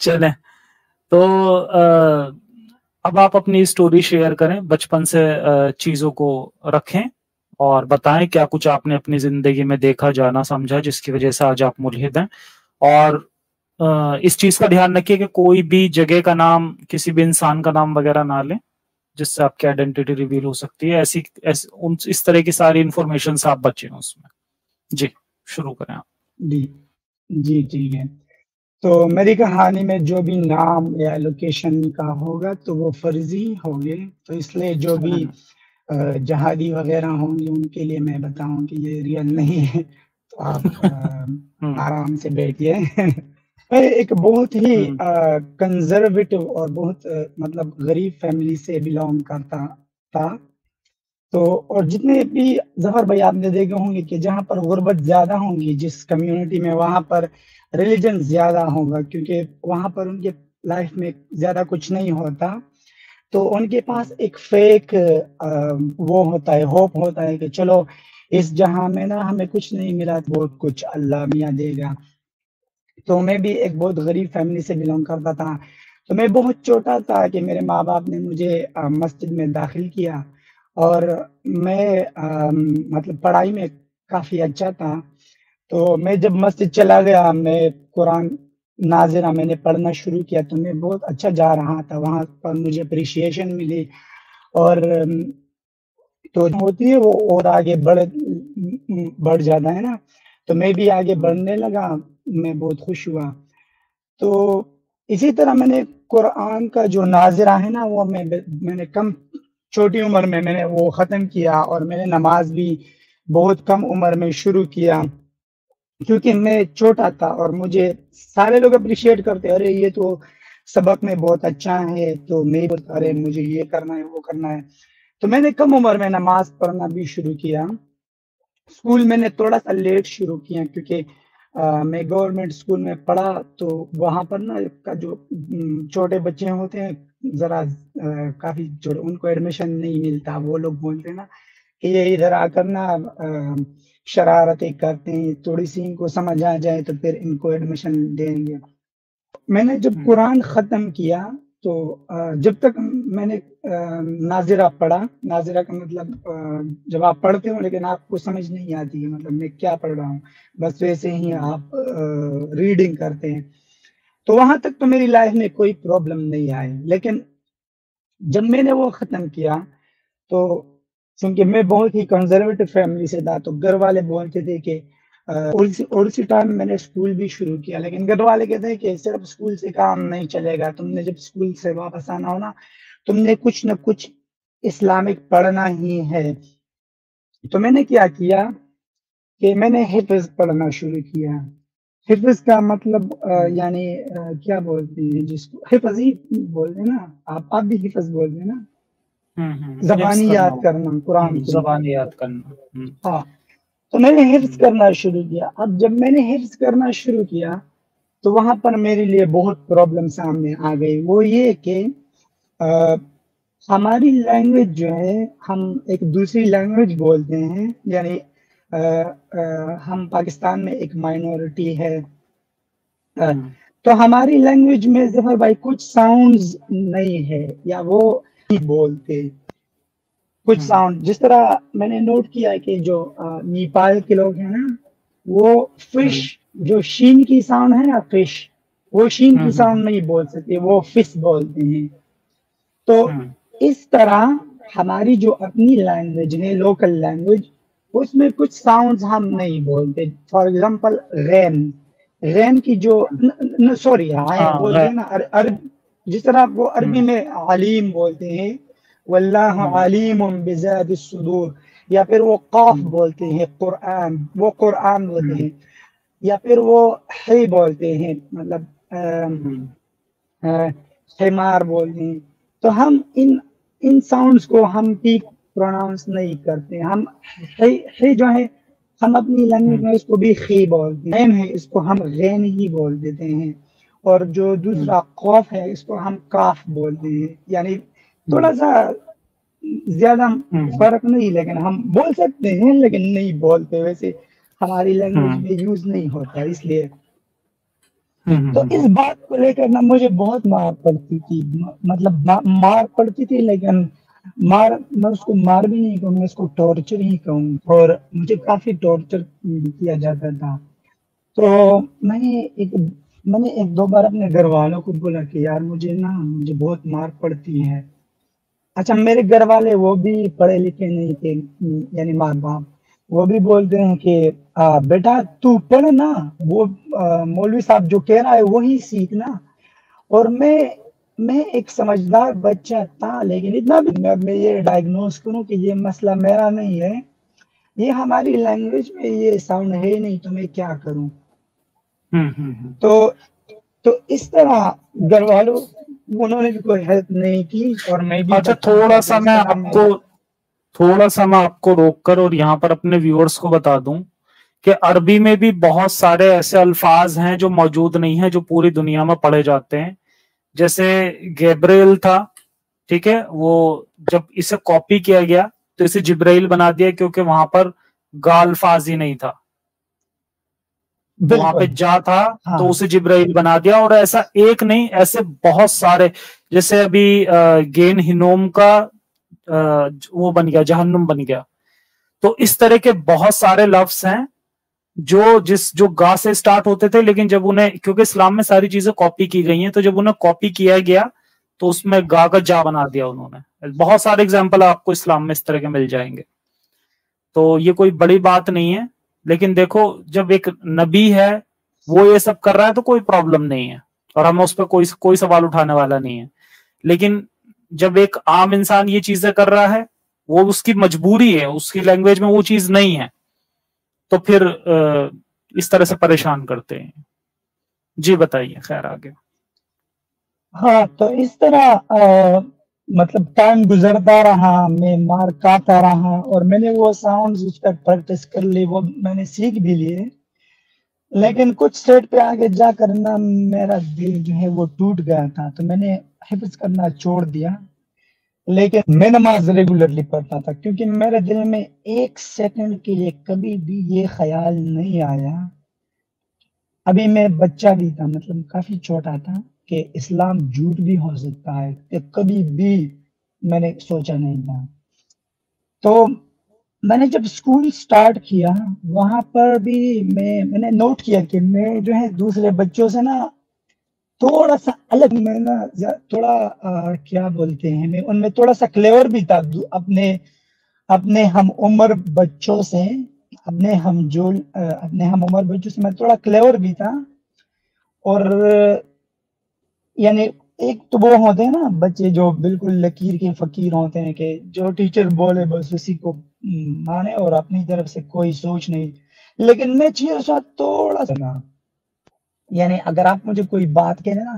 چلیں تو اب آپ اپنی اسٹوری شیئر کریں، بچپن سے چیزوں کو رکھیں اور بتائیں کیا کچھ آپ نے اپنی زندگی میں دیکھا، جانا، سمجھا، جس کی وجہ سے آج آپ ملحد ہیں. اور اس چیز کا دھیان رکھیے کہ کوئی بھی جگہ کا نام، کسی بھی انسان کا نام وغیرہ نہ لیں جس سے آپ کی آئیڈینٹی ریویل ہو سکتی ہے. اس طرح کی ساری انفارمیشن سے آپ بچیں اس میں. جی شروع کریں آپ. جی جی ٹھیک ہے. تو میری کہانی میں جو بھی نام یا لوکیشن کا ہوگا تو وہ فرضی ہوگے، تو اس لیے جو بھی جہادی وغیرہ ہوں گے ان کے لیے میں بتاؤں کہ یہ ریئل نہیں ہے، تو آپ آرام سے بیٹھیے. میں ایک بہت ہی کنزرویٹو اور بہت مطلب غریب فیملی سے بلونگ کرتا تھا. تو اور جتنے بھی ظفر بھائی آپ نے دیکھے ہوں گے کہ جہاں پر غربت زیادہ ہوں گی جس کمیونٹی میں، وہاں پر ریلیجن زیادہ ہوگا، کیونکہ وہاں پر ان کے لائف میں زیادہ کچھ نہیں ہوتا. تو ان کے پاس ایک فیک وہ ہوتا ہے، ہوپ ہوتا ہے کہ چلو اس جہاں میں نا ہمیں کچھ نہیں ملا، بہت کچھ اللہ میاں دے گا. تو میں بھی ایک بہت غریب فیملی سے بلونگ کرتا تھا. تو میں بہت چھوٹا تھا کہ میرے ماں باپ نے مجھے مسجد میں داخل کیا، اور میں مطلب پڑھائی میں کافی اچھا تھا. تو میں جب مسجد چلا گیا، میں قرآن ناظرہ میں نے پڑھنا شروع کیا، تو میں بہت اچھا جا رہا تھا. وہاں پر مجھے اپریشیشن ملی، اور تو ہوتی ہے وہ اور آگے بڑھ جاتا ہے نا. تو میں بھی آگے بڑھنے لگا، میں بہت خوش ہوا. تو اسی طرح میں نے قرآن کا جو ناظرہ ہے نا وہ میں نے چھوٹی عمر میں نے وہ ختم کیا، اور میں نے نماز بھی بہت کم عمر میں شروع کیا، کیونکہ میں چھوٹا تھا اور مجھے سارے لوگ اپریشیٹ کرتے، ارے یہ تو سبق میں بہت اچھا ہے. تو میں بولتا ارے مجھے یہ کرنا ہے وہ کرنا ہے. تو میں نے کم عمر میں نماز پڑھنا بھی شروع کیا. اسکول میں نے تھوڑا سا لیٹ شروع کیا، کیونکہ میں گورنمنٹ اسکول میں پڑھا. تو وہاں پر نا کا جو چھوٹے بچے ہوتے ہیں ذرا کافی چھوٹے، ان کو ایڈمیشن نہیں ملتا. وہ لوگ بولتے ہیں نا کہ یہ ادھر آ کر نا شرارتیں کرتے ہیں، تھوڑی سی ان کو سمجھ آ جائے تو پھر ان کو ایڈمیشن دیں گے. میں نے جب قرآن ختم کیا تو جب تک میں نے ناظرہ پڑھا، ناظرہ کا مطلب جب آپ پڑھتے ہو لیکن آپ کو سمجھ نہیں آتی ہے مطلب میں کیا پڑھ رہا ہوں، بس ویسے ہی آپ ریڈنگ کرتے ہیں. تو وہاں تک تو میری لائف میں کوئی پرابلم نہیں آئی. لیکن جب میں نے وہ ختم کیا تو چونکہ میں بہت ہی کنزرویٹو فیملی سے تھا، تو گھر والے بولتے تھے کہ اسی ٹائم میں نے اسکول بھی شروع کیا، لیکن گھر والے کہتے ہیں کہ صرف اسکول سے کام نہیں چلے گا، تم نے جب اسکول سے واپس آنا ہو نا تم نے کچھ نہ کچھ اسلامک پڑھنا ہی ہے. تو میں نے کیا کہ میں نے حفظ پڑھنا شروع کیا. حفظ کا مطلب یعنی کیا بولتے ہیں جس کو حفظ ہی بولتے ہیں نا، آپ بھی حفظ بولتے ہیں نا، زبانی یاد کرنا قرآن کی، زبانی یاد کرنا. ہاں. تو میں نے حفظ کرنا شروع کیا. اب جب میں نے حفظ کرنا شروع کیا تو وہاں پر میرے لیے بہت پرابلم سامنے آ گئی. وہ یہ کہ ہماری لینگویج جو ہے، ہم ایک دوسری لینگویج بولتے ہیں، یعنی ہم پاکستان میں ایک مائنورٹی ہے. تو ہماری لینگویج میں ظفر بھائی کچھ ساؤنڈز نہیں ہے، یا وہ نہیں بولتے کچھ ساؤنڈ. جس طرح میں نے نوٹ کیا کہ جو نیپال کے لوگ ہیں نا، وہ فش جو شین کی ساؤنڈ ہے نا، فش، وہ شین کی ساؤنڈ نہیں بول سکتے، وہ فش بولتے ہیں. تو اس طرح ہماری جو اپنی لینگویج ہے، لوکل لینگویج، اس میں کچھ ساؤنڈز ہم نہیں بولتے. فار ایگزامپل غین کی جو سوری بولتے ہیں نا، جس طرح وہ عربی میں علیم بولتے ہیں، واللہ علیم بذات الصدور، یا پھر وہ قاف بولتے ہیں قرآن، وہ قرآن بولتے ہیں، یا پھر وہ حی بولتے ہیں، مطلب حمار بولتے ہیں. تو ہم ان ساؤنڈز کو ہم ٹھیک پروناؤنس نہیں کرتے. ہم حی جو ہے ہم اپنی لینگویج میں اس کو بھی خی بولتے ہیں، اس کو ہم غین ہی بول دیتے ہیں، اور جو دوسرا قوف ہے اس کو ہم کاف بولتے ہیں. یعنی تھوڑا سا زیادہ فرق نہیں، لیکن ہم بول سکتے ہیں لیکن نہیں بولتے، ویسے ہماری لینگویج میں یوز نہیں ہوتا. اس لیے تو اس بات کو لے کر نا مجھے بہت مار پڑتی تھی، مطلب مار پڑتی تھی، لیکن میں اس کو مار بھی نہیں کہوں، میں اس کو ٹارچر ہی کہوں، اور مجھے کافی ٹارچر کیا جاتا تھا۔ تو میں نے ایک دو بار اپنے گھر والوں کو بولا کہ یار مجھے بہت مار پڑتی ہے۔ اچھا، میرے گھر والے وہ بھی پڑھے لکھے نہیں تھے، یعنی ماں باپ، وہ بھی بولتے ہیں کہ بیٹا تو پڑھ نا، وہ مولوی صاحب جو کہہ رہا ہے وہی سیکھنا۔ اور میں ایک سمجھدار بچہ تھا، لیکن اتنا بھی میں یہ ڈائگنوز کروں کہ یہ مسئلہ میرا نہیں ہے، یہ ہماری لینگویج میں یہ ساؤنڈ ہے ہی نہیں، تو میں کیا کروں۔ تو اس طرح گھر والوں انہوں نے بھی کوئی ہیلپ نہیں کی، اور میں بھی اچھا، تھوڑا سا میں آپ کو روک کر اور یہاں پر اپنے ویورز کو بتا دوں کہ عربی میں بھی بہت سارے ایسے الفاظ ہیں جو موجود نہیں ہیں، جو پوری دنیا میں پڑھے جاتے ہیں۔ جیسے گیبریل تھا، ٹھیک ہے، وہ جب اسے کاپی کیا گیا تو اسے جبرائیل بنا دیا، کیونکہ وہاں پر گا الفاظ ہی نہیں تھا، وہاں پہ جا تھا تو اسے جبرائیل بنا دیا۔ اور ایسا ایک نہیں، ایسے بہت سارے، جیسے ابھی گین ہنوم کا وہ بن گیا، جہنم بن گیا۔ تو اس طرح کے بہت سارے لفظ ہیں جو گا سے سٹارٹ ہوتے تھے، لیکن جب انہیں، کیونکہ اسلام میں ساری چیزیں کاپی کی گئی ہیں، تو جب انہیں کاپی کیا گیا تو اس میں گا کا جا بنا دیا انہوں نے۔ بہت سارے اگزامپل آپ کو اسلام میں اس طرح کے مل جائیں گے، تو یہ کوئی بڑی بات نہیں ہے۔ لیکن دیکھو، جب ایک نبی ہے وہ یہ سب کر رہا ہے تو کوئی پرابلم نہیں ہے، اور ہم اس پہ کوئی سوال اٹھانے والا نہیں ہے۔ لیکن جب ایک عام انسان یہ چیزیں کر رہا ہے، وہ اس کی مجبوری ہے، اس کی لینگویج میں وہ چیز نہیں ہے، تو پھر اس طرح سے پریشان کرتے ہیں۔ جی بتائیے، خیر آگے۔ ہاں، تو اس طرح مطلب ٹائم گزرتا رہا، میں مار کھاتا رہا، اور میں نے وہ ساؤنڈز اس پر پریکٹس کر لی، وہ میں نے سیکھ بھی لیے، لیکن کچھ سٹیٹ پہ آگے جا کر نا میرا دل جو ہے وہ ٹوٹ گیا تھا، تو میں نے حفظ کرنا چھوڑ دیا۔ لیکن میں نماز ریگولرلی پڑھتا تھا، کیونکہ میرے دل میں ایک سیکنڈ کے لیے کبھی بھی یہ خیال نہیں آیا، ابھی میں بچہ بھی تھا، مطلب کافی چھوٹا تھا، کہ اسلام جھوٹ بھی ہو سکتا ہے، کہ کبھی بھی میں نے سوچا نہیں تھا۔ تو میں نے جب اسکول سٹارٹ کیا، وہاں پر بھی میں نے نوٹ کیا کہ میں جو ہے دوسرے بچوں سے نا تھوڑا سا الگ، میں نا تھوڑا کیا بولتے ہیں، میں ان میں تھوڑا سا کلیور بھی تھا اپنے ہم عمر بچوں سے، اپنے ہم عمر بچوں سے میں تھوڑا کلیور بھی تھا۔ اور یعنی ایک تو وہ ہوتے ہیں نا بچے جو بالکل لکیر کے فقیر ہوتے ہیں، کہ جو ٹیچر بولے بس اسی کو مانے، اور اپنی طرف سے کوئی سوچ نہیں۔ لیکن میں چیزوں سے تھوڑا سا، یعنی اگر آپ مجھے کوئی بات کہنے نا،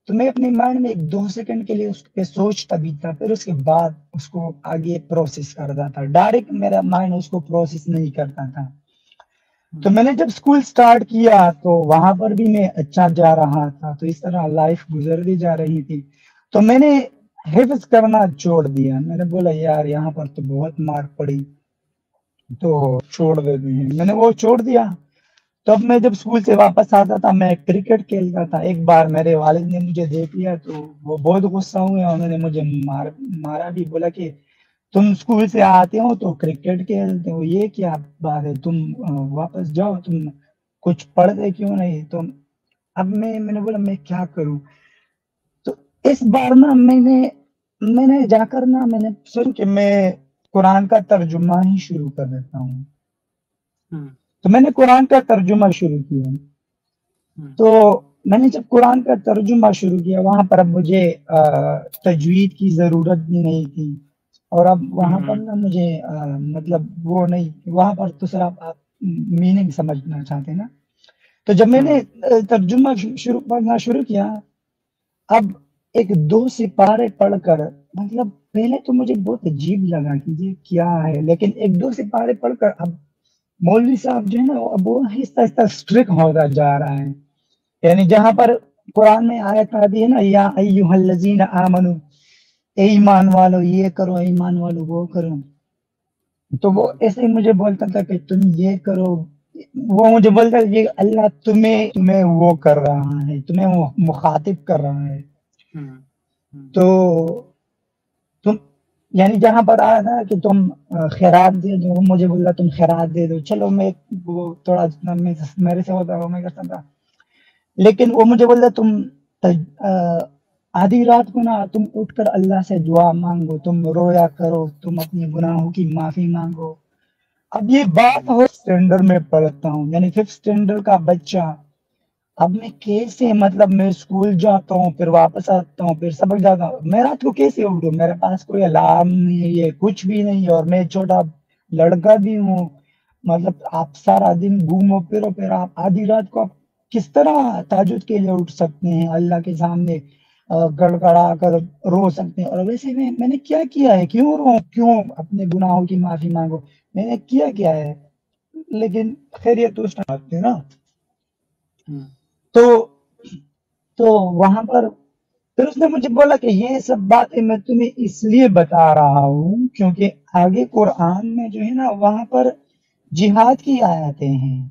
تو میں اپنے مائنڈ میں 1-2 سیکنڈ کے لیے اس پہ سوچتا بھی تھا، پھر اس کے بعد اس کو آگے پروسیس کرتا تھا، ڈائریکٹ میرا مائنڈ اس کو پروسیس نہیں کرتا تھا۔ تو میں نے جب اسکول سٹارٹ کیا تو وہاں پر بھی میں اچھا جا رہا تھا، تو اس طرح لائف گزرتی جا رہی تھی، تو میں نے حفظ کرنا چھوڑ دیا۔ میں نے بولا یار یہاں پر تو بہت مار پڑی، تو چھوڑ دیتے ہیں، میں نے وہ چھوڑ دیا۔ تب میں جب اسکول سے واپس آتا تھا، میں کرکٹ کھیلتا تھا۔ ایک بار میرے والد نے مجھے دیکھ لیا تو وہ بہت غصہ ہوئے، انہوں نے مجھے مارا بھی، بولا کہ تم اسکول سے آتے ہو تو کرکٹ کھیلتے ہو، یہ کیا بات ہے، تم واپس جاؤ، تم کچھ پڑھتے کیوں نہیں۔ تو اب میں نے بولا میں کیا کروں۔ تو اس بار نا میں نے جا کر نا میں نے سوچا کہ میں قرآن کا ترجمہ ہی شروع کر دیتا ہوں۔ تو میں نے قرآن کا ترجمہ شروع کیا۔ تو میں نے جب قرآن کا ترجمہ شروع کیا، وہاں پر اب مجھے تجوید کی ضرورت بھی نہیں تھی، اور اب وہاں پر نا مجھے مطلب وہ نہیں، وہاں پر تو صرف آپ میننگ سمجھنا چاہتے ہیں نا۔ تو جب میں نے ترجمہ پڑھنا شروع کیا، اب 1-2 سپارے پڑھ کر، مطلب پہلے تو مجھے بہت عجیب لگا کہ یہ کیا ہے، لیکن 1-2 سپارے پڑھ کر اب مولوی صاحب جو ہے نا اب وہ آہستہ آہستہ اسٹرک ہوتا جا رہا ہے، یعنی جہاں پر قرآن میں آیت آتی ہے نا، یا ایھا الذین آمنو، اے ایمان والو یہ کرو، ایمان والو وہ کرو، تو وہ ایسے ہی مجھے بولتا تھا کہ تم یہ کرو، وہ مجھے بولتا ہے یہ اللہ تمہیں وہ کر رہا ہے، تمہیں وہ مخاطب کر رہا ہے. تو تم یعنی جہاں پر آیا تھا کہ تم خیرات دے دو، مجھے بولا تم خیرات دے دو، چلو میں وہ تھوڑا جتنا میرے سے ہوتا وہ میں کرتا تھا. لیکن وہ مجھے بولتا تم آدھی رات کو نا تم اٹھ کر اللہ سے دعا مانگو، تم رویا کرو، تم اپنے گناہوں کی معافی مانگو. اب یہ بات ہو اسٹینڈرڈ میں پڑھتا ہوں، یعنی 5th اسٹینڈرڈ کا بچہ. اب میں کیسے مطلب میں اسکول جاتا ہوں، پھر واپس آتا ہوں، پھر سبق جاتا ہوں، میں رات کو کیسے اٹھوں؟ میرے پاس کوئی الارم نہیں ہے، کچھ بھی نہیں ہے، اور میں چھوٹا لڑکا بھی ہوں. مطلب آپ سارا دن گھومو پھرو، پھر آپ آدھی رات کو آپ کس طرح تہجد کے لیے اٹھ سکتے ہیں، اللہ کے سامنے گڑگڑا کر رو سکتے ہیں؟ اور ویسے میں نے کیا ہے، کیوں رو، کیوں اپنے گناہوں کی معافی مانگو؟ میں نے کیا ہے؟ لیکن خیر یہ تو اس بات ہے نا. تو وہاں پر پھر اس نے مجھے بولا کہ یہ سب باتیں میں تمہیں اس لیے بتا رہا ہوں کیونکہ آگے قرآن میں جو ہے نا وہاں پر جہاد کی آیتیں ہیں،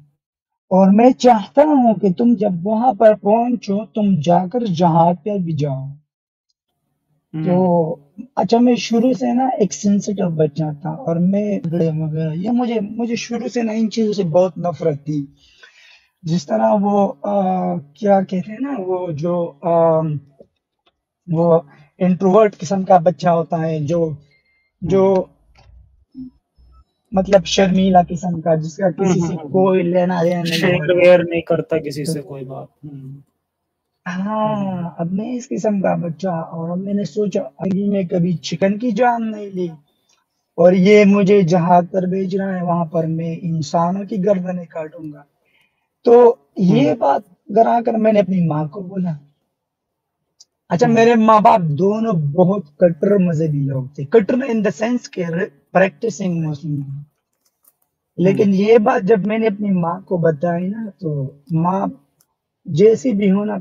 اور میں چاہتا ہوں کہ تم جب وہاں پر پہنچو تم جا کر جہاد پہ بھی جاؤ. تو اچھا میں شروع سے نا ایک سینسیٹیو بچہ تھا، اور میں وغیرہ یہ مجھے شروع سے نا ان چیزوں سے بہت نفرت تھی. جس طرح وہ کیا کہتے ہیں نا وہ انٹروورٹ قسم کا بچہ ہوتا ہے جو مطلب شرمیلا قسم کا، جس کا کسی سے کوئی لینا دینا نہیں شیئر ہوتا. ویئر نہیں کرتا کسی سے کوئی بات. ہاں اب میں اس قسم کا بچہ، اور اب میں نے سوچا ابھی میں کبھی چکن کی جان نہیں لی، اور یہ مجھے جہاد پر بھیج رہا ہے، وہاں پر میں انسانوں کی گردنیں کاٹوں گا. تو یہ بات گرا کر میں نے اپنی ماں کو بولا. اچھا میرے ماں باپ دونوں بہت کٹر مذہبی لوگ تھے، کٹر ان دا سینس کے پریکٹسنگ مسلم. لیکن یہ بات جب میں نے اپنی ماں کو بتائی نا، تو ماں جیسی بھی ہونا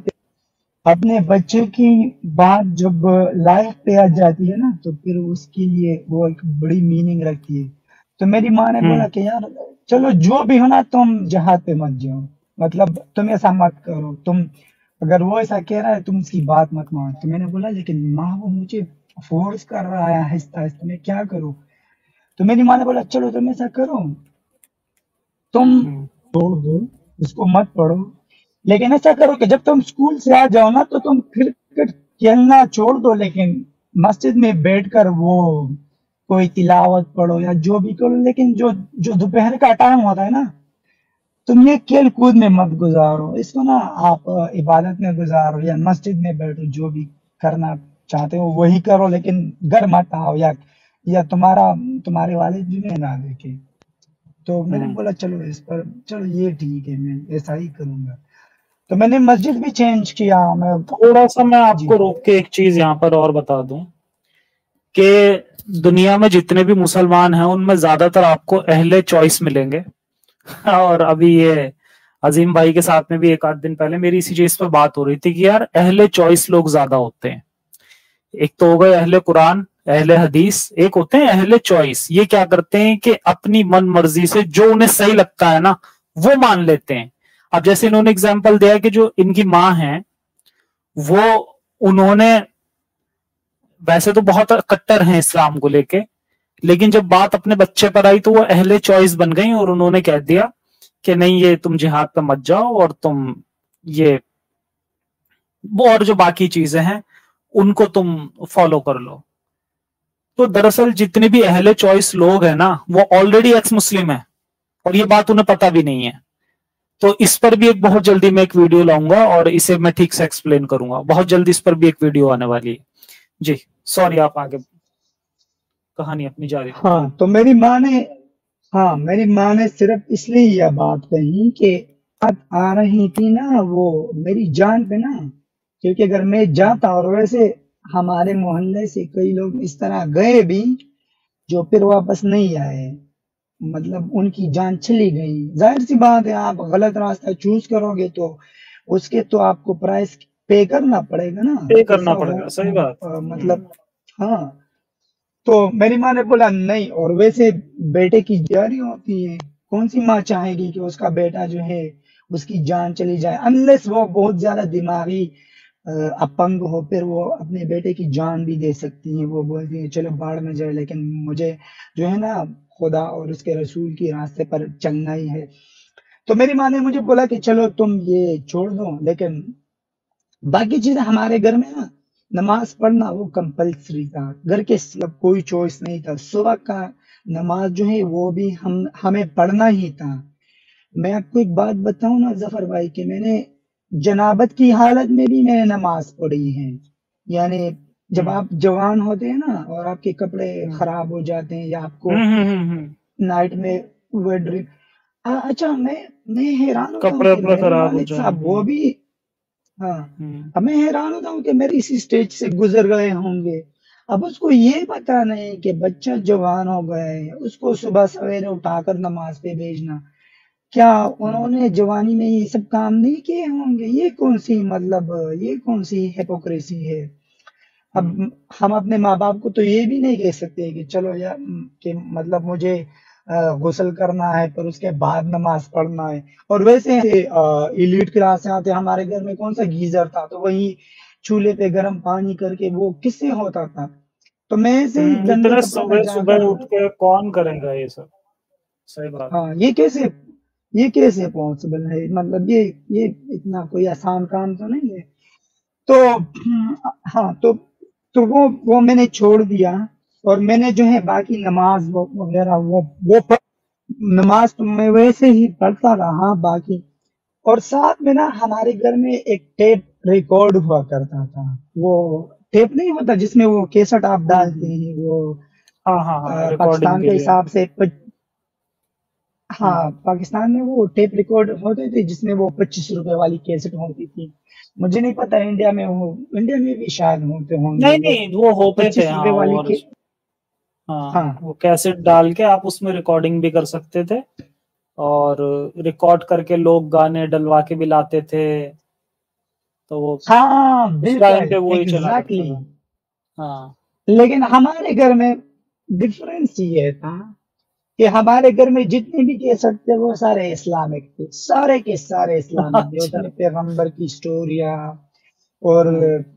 اپنے بچے کی بات جب لائف پہ آ جاتی ہے نا تو پھر اس کے لیے وہ ایک بڑی میننگ رکھتی ہے. تو میری ماں نے بولا کہ یار چلو جو بھی ہونا تم جہاد پہ مت جاؤ، مطلب تم ایسا مت کرو، تم اگر وہ ایسا کہہ رہا ہے تم اس کی بات مت مانو. تو میں نے بولا لیکن ماں وہ مجھے فورس کر رہا ہے آہستہ آہستہ، میں کیا کروں؟ تو میری ماں نے بولا چلو تم ایسا کرو، تم چھوڑ دو اس کو مت پڑھو، لیکن ایسا کرو کہ جب تم اسکول سے آ جاؤ نا تو تم کرکٹ کھیلنا چھوڑ دو، لیکن مسجد میں بیٹھ کر وہ کوئی تلاوت پڑھو یا جو بھی کرو، لیکن جو دوپہر کا ٹائم ہوتا ہے نا تم یہ کھیل کود میں مت گزارو، اس کو نا آپ عبادت میں گزارو یا مسجد میں بیٹھو، جو بھی کرنا چاہتے ہو وہی کرو، لیکن گھر مت آؤ یا تمہارے والد بھی نہ دیکھے. تو میں نے بولا چلو اس پر چلو یہ ٹھیک ہے، میں ایسا ہی کروں گا. تو میں نے مسجد بھی چینج کیا. میں تھوڑا سا میں آپ کو روک کے ایک چیز یہاں پر اور بتا دوں کہ دنیا میں جتنے بھی مسلمان ہیں ان میں زیادہ تر آپ کو اہل چوائس ملیں گے. اور ابھی یہ عظیم بھائی کے ساتھ میں بھی ایک آدھ دن پہلے میری اسی چیز پر بات ہو رہی تھی کہ یار اہل چوائس لوگ زیادہ ہوتے ہیں. ایک تو ہو گئے اہل قرآن اہل حدیث، ایک ہوتے ہیں اہل چوائس. یہ کیا کرتے ہیں کہ اپنی من مرضی سے جو انہیں صحیح لگتا ہے نا وہ مان لیتے ہیں. اب جیسے انہوں نے اگزامپل دیا کہ جو ان کی ماں ہیں وہ انہوں نے ویسے تو بہت کٹر ہیں اسلام کو لے کے، لیکن جب بات اپنے بچے پر آئی تو وہ اہل چوائس بن گئی اور انہوں نے کہہ دیا کہ نہیں یہ تم جہاد پہ مت جاؤ اور تم یہ اور جو باقی چیزیں ہیں ان کو تم فالو کر لو. تو دراصل جتنے بھی اہل چوائس لوگ ہیں نا وہ آلریڈی ایکس مسلم ہیں اور یہ بات انہیں پتا بھی نہیں ہے. تو اس پر بھی ایک بہت جلدی میں ایک ویڈیو لاؤں گا اور اسے میں ٹھیک سے ایکسپلین کروں گا. بہت جلدی اس پر بھی ایک ویڈیو آنے والی ہے. جی سوری آپ آگے کہانی اپنی جاری. ہاں تو میری ماں نے صرف اس لیے یہ بات کہی کہ بات آ رہی تھی نا وہ میری جان پہ نا، کیونکہ اگر میں جاتا اور ویسے ہمارے محلے سے کئی لوگ اس طرح گئے بھی جو پھر واپس نہیں آئے، مطلب ان کی جان چلی گئی. ظاہر سی بات ہے آپ غلط راستہ چوز کرو گے تو اس کے تو آپ کو پرائس پے کرنا پڑے گا نا. پے کرنا پڑے گا، صحیح بات. مطلب ہاں تو میری ماں نے بولا نہیں، اور ویسے بیٹے کی جاری ہوتی ہے کون سی ماں چاہے گی کہ اس کا بیٹا جو ہے اس کی جان چلی جائے، انلیس وہ بہت زیادہ دماغی اپنگ ہو، پھر وہ اپنے بیٹے کی جان بھی دے سکتی ہیں، وہ بولتی ہیں چلو باڑ میں جائے، لیکن مجھے جو ہے نا خدا اور اس کے رسول کی راستے پر چلنا ہی ہے۔ تو میری ماں نے مجھے بولا کہ چلو تم یہ چھوڑ دو، لیکن باقی چیزیں ہمارے گھر میں نا نماز پڑھنا وہ کمپلسری تھا، گھر کے کوئی چوائس نہیں تھا، صبح کا نماز جو ہے وہ بھی ہمیں پڑھنا ہی تھا۔ میں آپ کو ایک بات بتاؤں نا ظفر بھائی کہ میں نے جنابت کی حالت میں بھی میں نے نماز پڑھی ہے، یعنی جب آپ جوان ہوتے ہیں نا اور آپ کے کپڑے خراب ہو جاتے ہیں یا آپ کو نائٹ میں اچھا میں حیران ہوتا ہوں کپڑے کہ اپنے میرے خراب ہو والد جائیں۔ صاحب وہ بھی اب میں حیران ہوتا ہوں کہ میری اسی سٹیج سے گزر گئے ہوں گے، اب اس کو یہ پتا نہیں کہ بچہ جوان ہو گئے، اس کو صبح سویرے اٹھا کر نماز پہ بھیجنا، کیا انہوں نے جوانی میں یہ سب کام نہیں کیے ہوں گے؟ یہ کون سی مطلب یہ کون سی ہیپوکریسی ہے؟ اب ہم اپنے ماں باپ کو تو یہ بھی نہیں کہہ سکتے کہ چلو یا کہ مطلب مجھے غسل کرنا ہے پھر اس کے بعد نماز پڑھنا ہے۔ اور ویسے ایلیٹ کلاس سے آتے ہمارے گھر میں کون سا گیزر تھا، تو وہی چولہے پہ گرم پانی کر کے وہ کس سے ہوتا تھا، تو میں سے ہی گندے کپڑوں میں جا کر صبح اٹھ کے کون کرے گا یہ سب؟ صحیح بات۔ ہاں یہ کیسے پاسبل ہے؟ مطلب یہ اتنا کوئی آسان کام تو نہیں ہے۔ تو ہاں تو وہ میں نے چھوڑ دیا، اور میں نے جو ہے باقی نماز وغیرہ وہ نماز تو میں ویسے ہی پڑھتا رہا باقی، اور ساتھ میں نا ہمارے گھر میں ایک ٹیپ ریکارڈ ہوا کرتا تھا، وہ ٹیپ نہیں ہوتا جس میں وہ کیسٹ آپ ڈالتے ہیں، وہ پاکستان کے حساب سے ہاں پاکستان میں وہ ٹیپ ریکارڈ ہوتے تھے جس میں وہ 25 روپے والی کیسٹ ہوتی تھی، مجھے نہیں پتا انڈیا میں بھی شاید ہوتے ہوں گے، نہیں وہ ہوتے تھے 25 روپے والی ہاں وہ کیسٹ ڈال کے آپ اس میں ریکارڈنگ بھی کر سکتے تھے، اور ریکارڈ کر کے لوگ گانے ڈلوا کے بھی لاتے تھے، تو وہ ہاں بالکل وہی چلا کرتا ایگزیکٹلی۔ تھا۔ لیکن ہمارے گھر میں ڈفرینس یہ تھا کہ ہمارے گھر میں جتنے بھی کیسٹ تھے وہ سارے اسلامک تھے، سارے کے سارے اسلامک تھے، اس میں پیغمبر کی سٹوریاں اور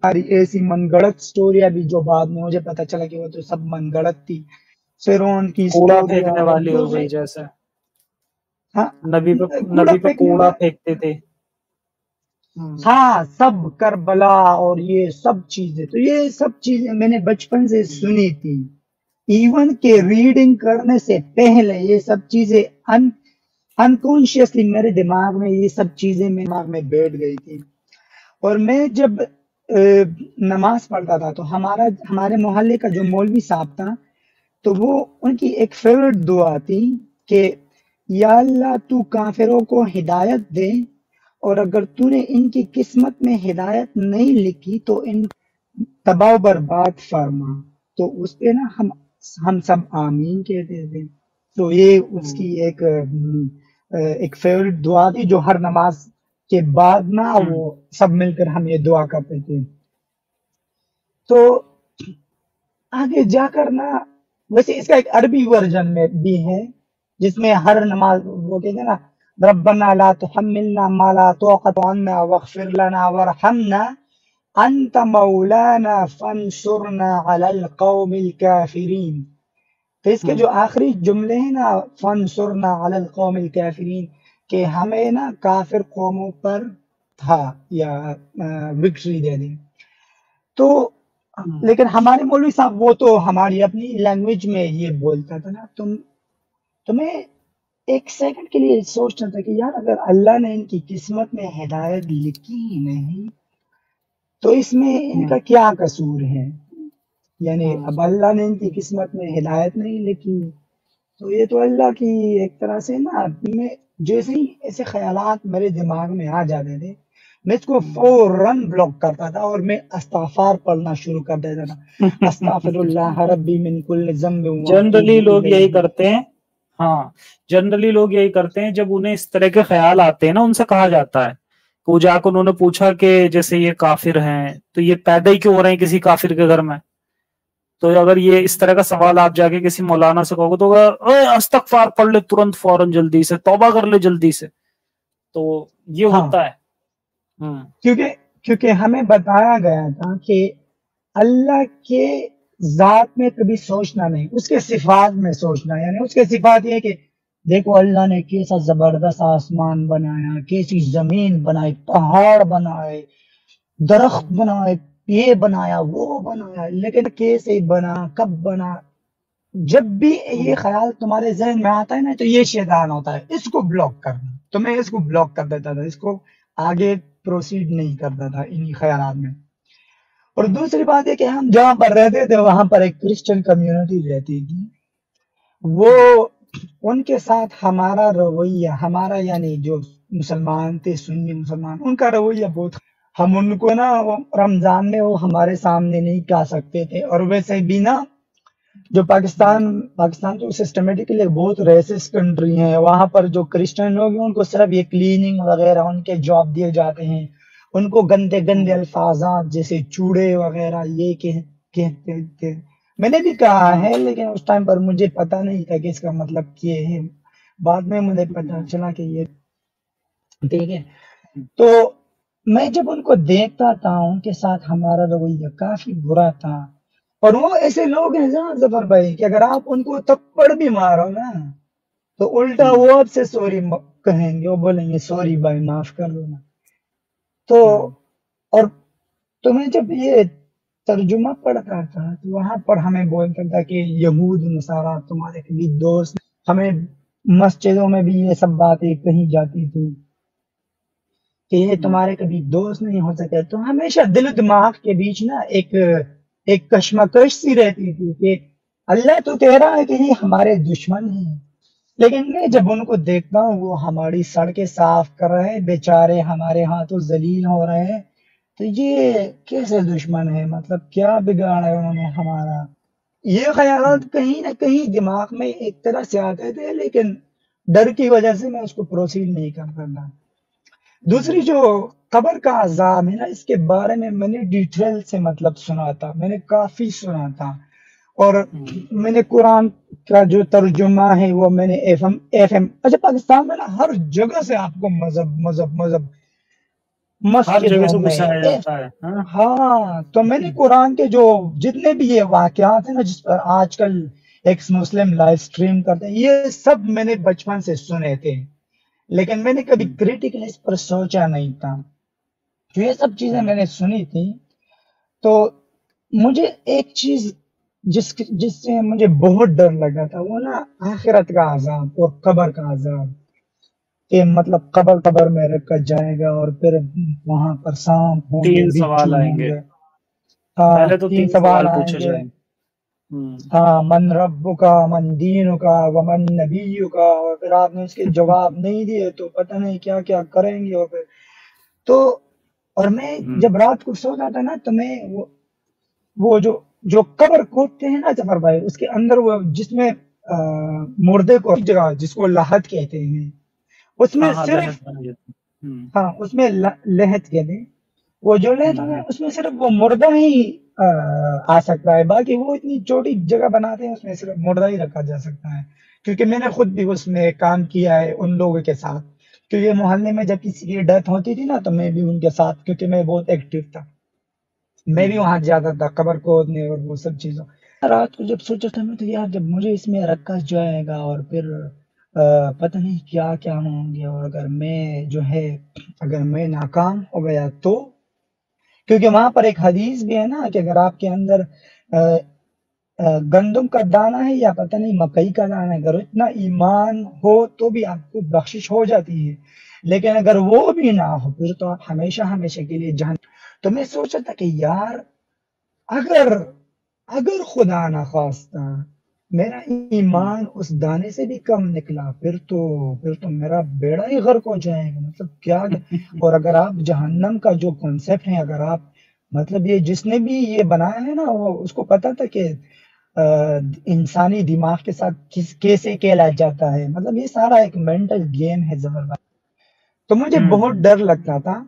ساری ایسی من گڑت سٹوریاں بھی جو بعد میں مجھے پتا چلا کہ وہ تو سب من گڑت تھی، فرعون کی کوڑا پھینکنے والی ہو گئی، جیسے نبی پہ کوڑا پھینکتے تھے، ہاں سب کربلا اور یہ سب چیزیں، تو یہ سب چیزیں میں نے بچپن سے سنی تھی، ایون کہ ریڈنگ کرنے سے پہلے یہ سب چیزیں انکانشیسلی میرے دماغ میں یہ سب چیزیں میرے دماغ میں بیٹھ گئی تھی۔ اور میں جب نماز پڑھتا تھا تو ہمارے محلے کا جو مولوی صاحب تھا، تو وہ ان کی ایک فیورٹ دعا تھی کہ یا اللہ تو کافروں کو ہدایت دے، اور اگر تو نے ان کی قسمت میں ہدایت نہیں لکھی تو ان تباہ و برباد فرما، تو اس پہ نا ہم سب آمین کہتے تھے، تو یہ اس کی ایک فیورٹ دعا تھی جو ہر نماز کے بعد نا وہ سب مل کر ہم یہ دعا کرتے تھے۔ تو آگے جا کر نا ویسے اس کا ایک عربی ورژن میں بھی ہے جس میں ہر نماز وہ کہتے ہیں نا ربنا لا تحملنا ما لا طاقت لنا واغفر لنا وارحمنا انت مولانا فانصرنا علی القوم الکافرین، تو اس کے جو آخری جملے ہیں نا فانصرنا علی القوم الکافرین، کہ ہمیں نا کافر قوموں پر تھا یا وکٹری دے دیں۔ تو لیکن ہمارے مولوی صاحب وہ تو ہماری اپنی لینگویج میں یہ بولتا تھا نا، تو میں ایک سیکنڈ کے لیے سوچتا تھا کہ یار اگر اللہ نے ان کی قسمت میں ہدایت لکھی ہی نہیں تو اس میں ان کا کیا قصور ہے؟ یعنی اب اللہ نے ان کی قسمت میں ہدایت نہیں لکھی تو یہ تو اللہ کی ایک طرح سے نا، میں جیسے ہی ایسے خیالات میرے دماغ میں آ جاتے تھے میں اس کو فوراً بلاک کرتا تھا اور میں استغفار پڑھنا شروع کر دیتا تھا، استغفر اللہ ربی من کل ذنب۔ جنرلی لوگ یہی کرتے ہیں، ہاں جنرلی لوگ یہی کرتے ہیں، جب انہیں اس طرح کے خیال آتے ہیں نا ان سے کہا جاتا ہے کہ جا کر انہوں نے پوچھا کہ جیسے یہ کافر ہیں تو یہ پیدا ہی کیوں ہو رہے ہیں کسی کافر کے گھر میں، تو اگر یہ اس طرح کا سوال آپ جا کے کسی مولانا سے کہو گے تو اے استغفار پڑھ لے ترنت فوراً جلدی سے، توبہ کر لے جلدی سے. تو یہ ہاں ہوتا ہے. کیونکہ ہمیں بتایا گیا تھا کہ اللہ کے ذات میں کبھی سوچنا نہیں، اس کے صفات میں سوچنا. یعنی اس کے صفات یہ کہ دیکھو اللہ نے کیسا زبردست آسمان بنایا، کیسی زمین بنائی، پہاڑ بنائے، درخت بنائے، یہ بنایا وہ بنایا، لیکن کیسے بنا، کب بنا. جب بھی یہ خیال تمہارے ذہن میں آتا ہے نا تو یہ شیطان ہوتا ہے، اس کو بلاک کرنا. تو میں اس کو بلاک کر دیتا تھا، اس کو آگے پروسیڈ نہیں کرتا تھا انہی خیالات میں. اور دوسری بات یہ کہ ہم جہاں پر رہتے تھے وہاں پر ایک کرسچن کمیونٹی رہتی تھی. وہ ان کے ساتھ ہمارا رویہ، ہمارا یعنی جو مسلمان تھے، سنی مسلمان، ان کا رویہ بہت، ہم ان کو نا رمضان میں وہ ہمارے سامنے نہیں کھا سکتے تھے. اور ویسے بھی نا جو پاکستان تو سسٹمیٹکلی بہت ریسسٹ کنٹری ہے. وہاں پر جو کرسچن لوگ ہیں ان کو صرف یہ کلیننگ وغیرہ ان کے جاب دیے جاتے ہیں. ان کو گندے گندے الفاظات جیسے چوڑے وغیرہ یہ کہتے تھے. میں نے بھی کہا ہے لیکن اس ٹائم پر مجھے پتا نہیں تھا کہ اس کا مطلب کیا ہے. بعد میں مجھے پتا چلا کہ یہ ٹھیک ہے. تو میں جب ان کو دیکھتا تھا ان کے ساتھ ہمارا رویہ کافی برا تھا. اور وہ ایسے لوگ ہیں نا ظفر بھائی کہ اگر آپ ان کو تھپڑ بھی مارو نا تو الٹا وہ آپ سے سوری کہیں گے، وہ بولیں گے سوری بھائی معاف کر دو نا. تو اور تمہیں جب یہ ترجمہ پڑھتا تھا تو وہاں پر ہمیں بولتا تھا کہ یہود نصارہ تمہارے کبھی دوست. ہمیں مسجدوں میں بھی یہ سب باتیں کہی جاتی تھی کہ یہ تمہارے کبھی دوست نہیں ہو سکے. تو ہمیشہ دل و دماغ کے بیچ نا ایک کشمکش سی رہتی تھی کہ اللہ تو کہہ رہا ہے کہ یہ ہمارے دشمن ہیں، لیکن میں جب ان کو دیکھتا ہوں وہ ہماری سڑکیں صاف کر رہے ہیں، بیچارے ہمارے ہاتھوں ذلیل ہو رہے ہیں، تو یہ کیسے دشمن ہے؟ مطلب کیا بگاڑا ہے انہوں نے ہمارا؟ یہ خیالات کہیں نہ کہیں دماغ میں ایک طرح سے آتے تھے، لیکن ڈر کی وجہ سے میں اس کو پروسیڈ نہیں کرتا تھا. دوسری جو قبر کا عذاب ہے نا، اس کے بارے میں نے ڈیٹیل سے مطلب سنا تھا، میں نے کافی سنا تھا. اور میں نے قرآن کا جو ترجمہ ہے وہ میں نے ایف ایم اچھا پاکستان میں نا ہر جگہ سے آپ کو مذہب ہر جگہ مسجدوں سے میں گھسایا جاتا ہے. ہاں. تو میں نے قرآن کے جو جتنے بھی یہ واقعات ہیں نا جس پر آج کل ایکس مسلم لائف سٹریم کرتے ہیں، یہ سب میں نے بچپن سے سنے تھے، لیکن میں نے کبھی کریٹیکلی اس پر سوچا نہیں تھا. جو یہ سب چیزیں میں نے سنی تھی تو مجھے ایک چیز جس سے مجھے بہت ڈر لگا تھا وہ نا آخرت کا عذاب اور قبر کا عذاب. کہ مطلب قبر میں رکھا جائے گا اور پھر وہاں پر سانپ ہوں گے، 3 بچھو سوال آئیں ہوں گے. گے. ہاں پہلے تو 3 3 سوال سوال آئیں پوچھے گے. جائیں. ہاں من رب کا، من دین کا، ومن نبی کا. اور پھر آپ نے اس کے جواب نہیں دیے تو پتہ نہیں کیا کیا کریں گے. اور پھر تو اور میں جب رات کو سوتا تھا نا تو میں وہ جو قبر کھودتے ہیں نا ظفر بھائی، اس کے اندر وہ جس میں مردے کو جگہ جس کو لحد کہتے ہیں اس میں صرف ہاں اس میں لحد کہتے ہیں. وہ جو لحد ہے اس میں صرف وہ مردہ ہی آ سکتا ہے، باقی وہ اتنی چھوٹی جگہ بناتے ہیں اس میں صرف مردہ ہی رکھا جا سکتا ہے. کیونکہ میں نے خود بھی اس میں کام کیا ہے ان لوگوں کے ساتھ، کیونکہ محلے میں جب کسی کی ڈیتھ ہوتی تھی نا تو میں بھی ان کے ساتھ، کیونکہ میں بہت ایکٹیو تھا، میں بھی وہاں جاتا تھا قبر کھودنے اور وہ سب چیزوں. رات کو جب سوچا تھا میں تو یار جب مجھے اس میں رکھا جائے گا اور پھر پتہ نہیں کیا کیا ہوں گے، اور اگر میں ناکام ہو گیا تو، کیونکہ وہاں پر ایک حدیث بھی ہے نا کہ اگر آپ کے اندر گندم کا دانہ ہے یا پتہ نہیں مکئی کا دانہ ہے، اگر اتنا ایمان ہو تو بھی آپ کو بخشش ہو جاتی ہے، لیکن اگر وہ بھی نہ ہو پھر تو آپ ہمیشہ ہمیشہ کے لیے جہنم. تو میں سوچا تھا کہ یار اگر خدا نہ خواستہ میرا ایمان اس دانے سے بھی کم نکلا پھر تو میرا بیڑا ہی غرق ہو جائے گا. مطلب کیا. اور اگر آپ جہنم کا جو کنسپٹ ہے، اگر آپ مطلب یہ جس نے بھی یہ بنایا ہے نا وہ اس کو پتا تھا کہ انسانی دماغ کے ساتھ کیسے کھیلا جاتا ہے، مطلب یہ سارا ایک مینٹل گیم ہے زبردست. تو مجھے بہت ڈر لگتا تھا،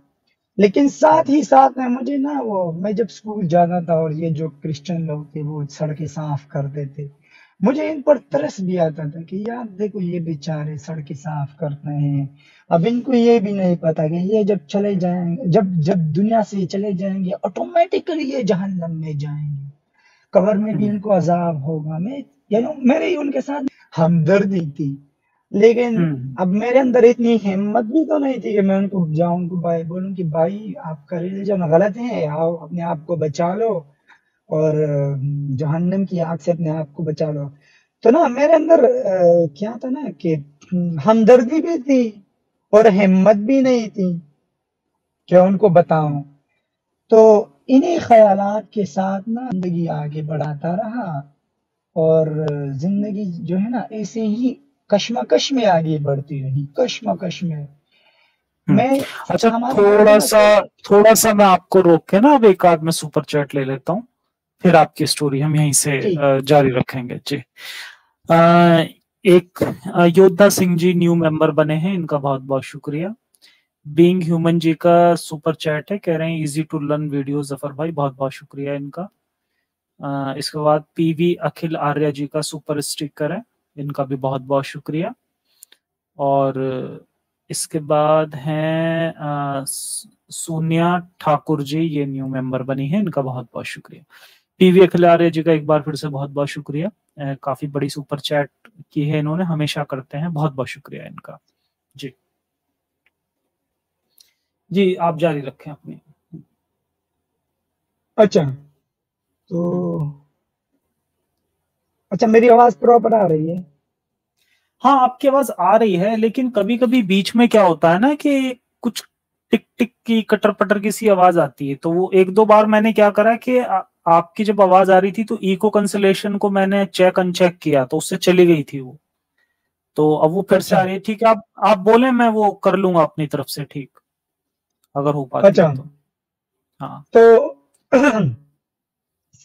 لیکن ساتھ ہی ساتھ میں مجھے نا وہ میں جب اسکول جاتا تھا اور یہ جو کرسچن لوگ تھے وہ سڑکیں صاف کرتے تھے، مجھے ان پر ترس بھی آتا تھا کہ یار دیکھو یہ بیچارے سڑکیں صاف کرتے ہیں، اب ان کو یہ بھی نہیں پتا کہ یہ جب چلے جائیں گے، جب دنیا سے چلے جائیں گے آٹومیٹکلی یہ جہنم میں جائیں گے، قبر میں بھی ان کو عذاب ہوگا۔ میں میری ان کے ساتھ ہمدردی تھی، لیکن اب میرے اندر اتنی ہمت بھی تو نہیں تھی کہ میں ان کو جاؤں کو بھائی بولوں کہ بھائی آپ کا ریلیجن غلط ہے، آؤ اپنے آپ کو بچا لو اور جہنم کی آگ سے اپنے آپ کو بچا لو۔ تو نا میرے اندر کیا تھا نا کہ ہمدردی بھی تھی اور ہمت بھی نہیں تھی کہ ان کو بتاؤں۔ تو انہی خیالات کے ساتھ نا زندگی آگے بڑھاتا رہا، اور زندگی جو ہے نا ایسے ہی کشمکش میں آگے بڑھتی رہی، کشمکش میں میں اچھا ہمارے گھر سے تھوڑا نا سا تھوڑا سا میں آپ کو روک کے نا اب ایک آدھ میں سپر چیٹ لے لیتا ہوں، پھر آپ کی سٹوری ہم یہیں سے ٹھیک جاری رکھیں گے جی۔ ایک یودھا سنگھ جی نیو ممبر بنے ہیں، ان کا بہت بہت شکریہ۔ بینگ ہیومن جی کا سپر چیٹ ہے، کہہ رہے ہیں ایزی ٹو لرن ویڈیو، ظفر بھائی بہت بہت شکریہ ان کا۔ اس کے بعد پی وی اکھل آریہ جی کا سپر اسٹیکر ہے، ان کا بھی بہت بہت شکریہ۔ اور اس کے بعد ہیں سونیا ٹھاکر جی، یہ نیو ممبر بنی ہے، ان کا بہت بہت شکریہ۔ پی وی اکھل آریہ جی کا ایک بار پھر سے بہت بہت شکریہ، کافی بڑی سپر چیٹ کی ہے انہوں نے، ہمیشہ کرتے ہیں، بہت بہت شکریہ ان کا جی۔ جی آپ جاری رکھیں اپنی۔ اچھا تو اچھا میری آواز پراپر آ رہی ہے؟ ہاں آپ کی آواز آ رہی ہے، لیکن کبھی کبھی بیچ میں کیا ہوتا ہے نا کہ کچھ ٹک ٹک کی کٹر پٹر کی سی آواز آتی ہے، تو وہ ایک دو بار میں نے کیا کرا کہ آپ کی جب آواز آ رہی تھی تو ایکو کنسلیشن کو میں نے چیک ان چیک کیا تو اس سے چلی گئی تھی وہ، تو اب وہ پھر سے اچھا آ رہی ہے۔ ٹھیک ہے آپ بولیں، میں وہ کر لوں گا اپنی طرف سے، ٹھیک اگر ہو پاتی اچھا ہے تو۔ ہاں تو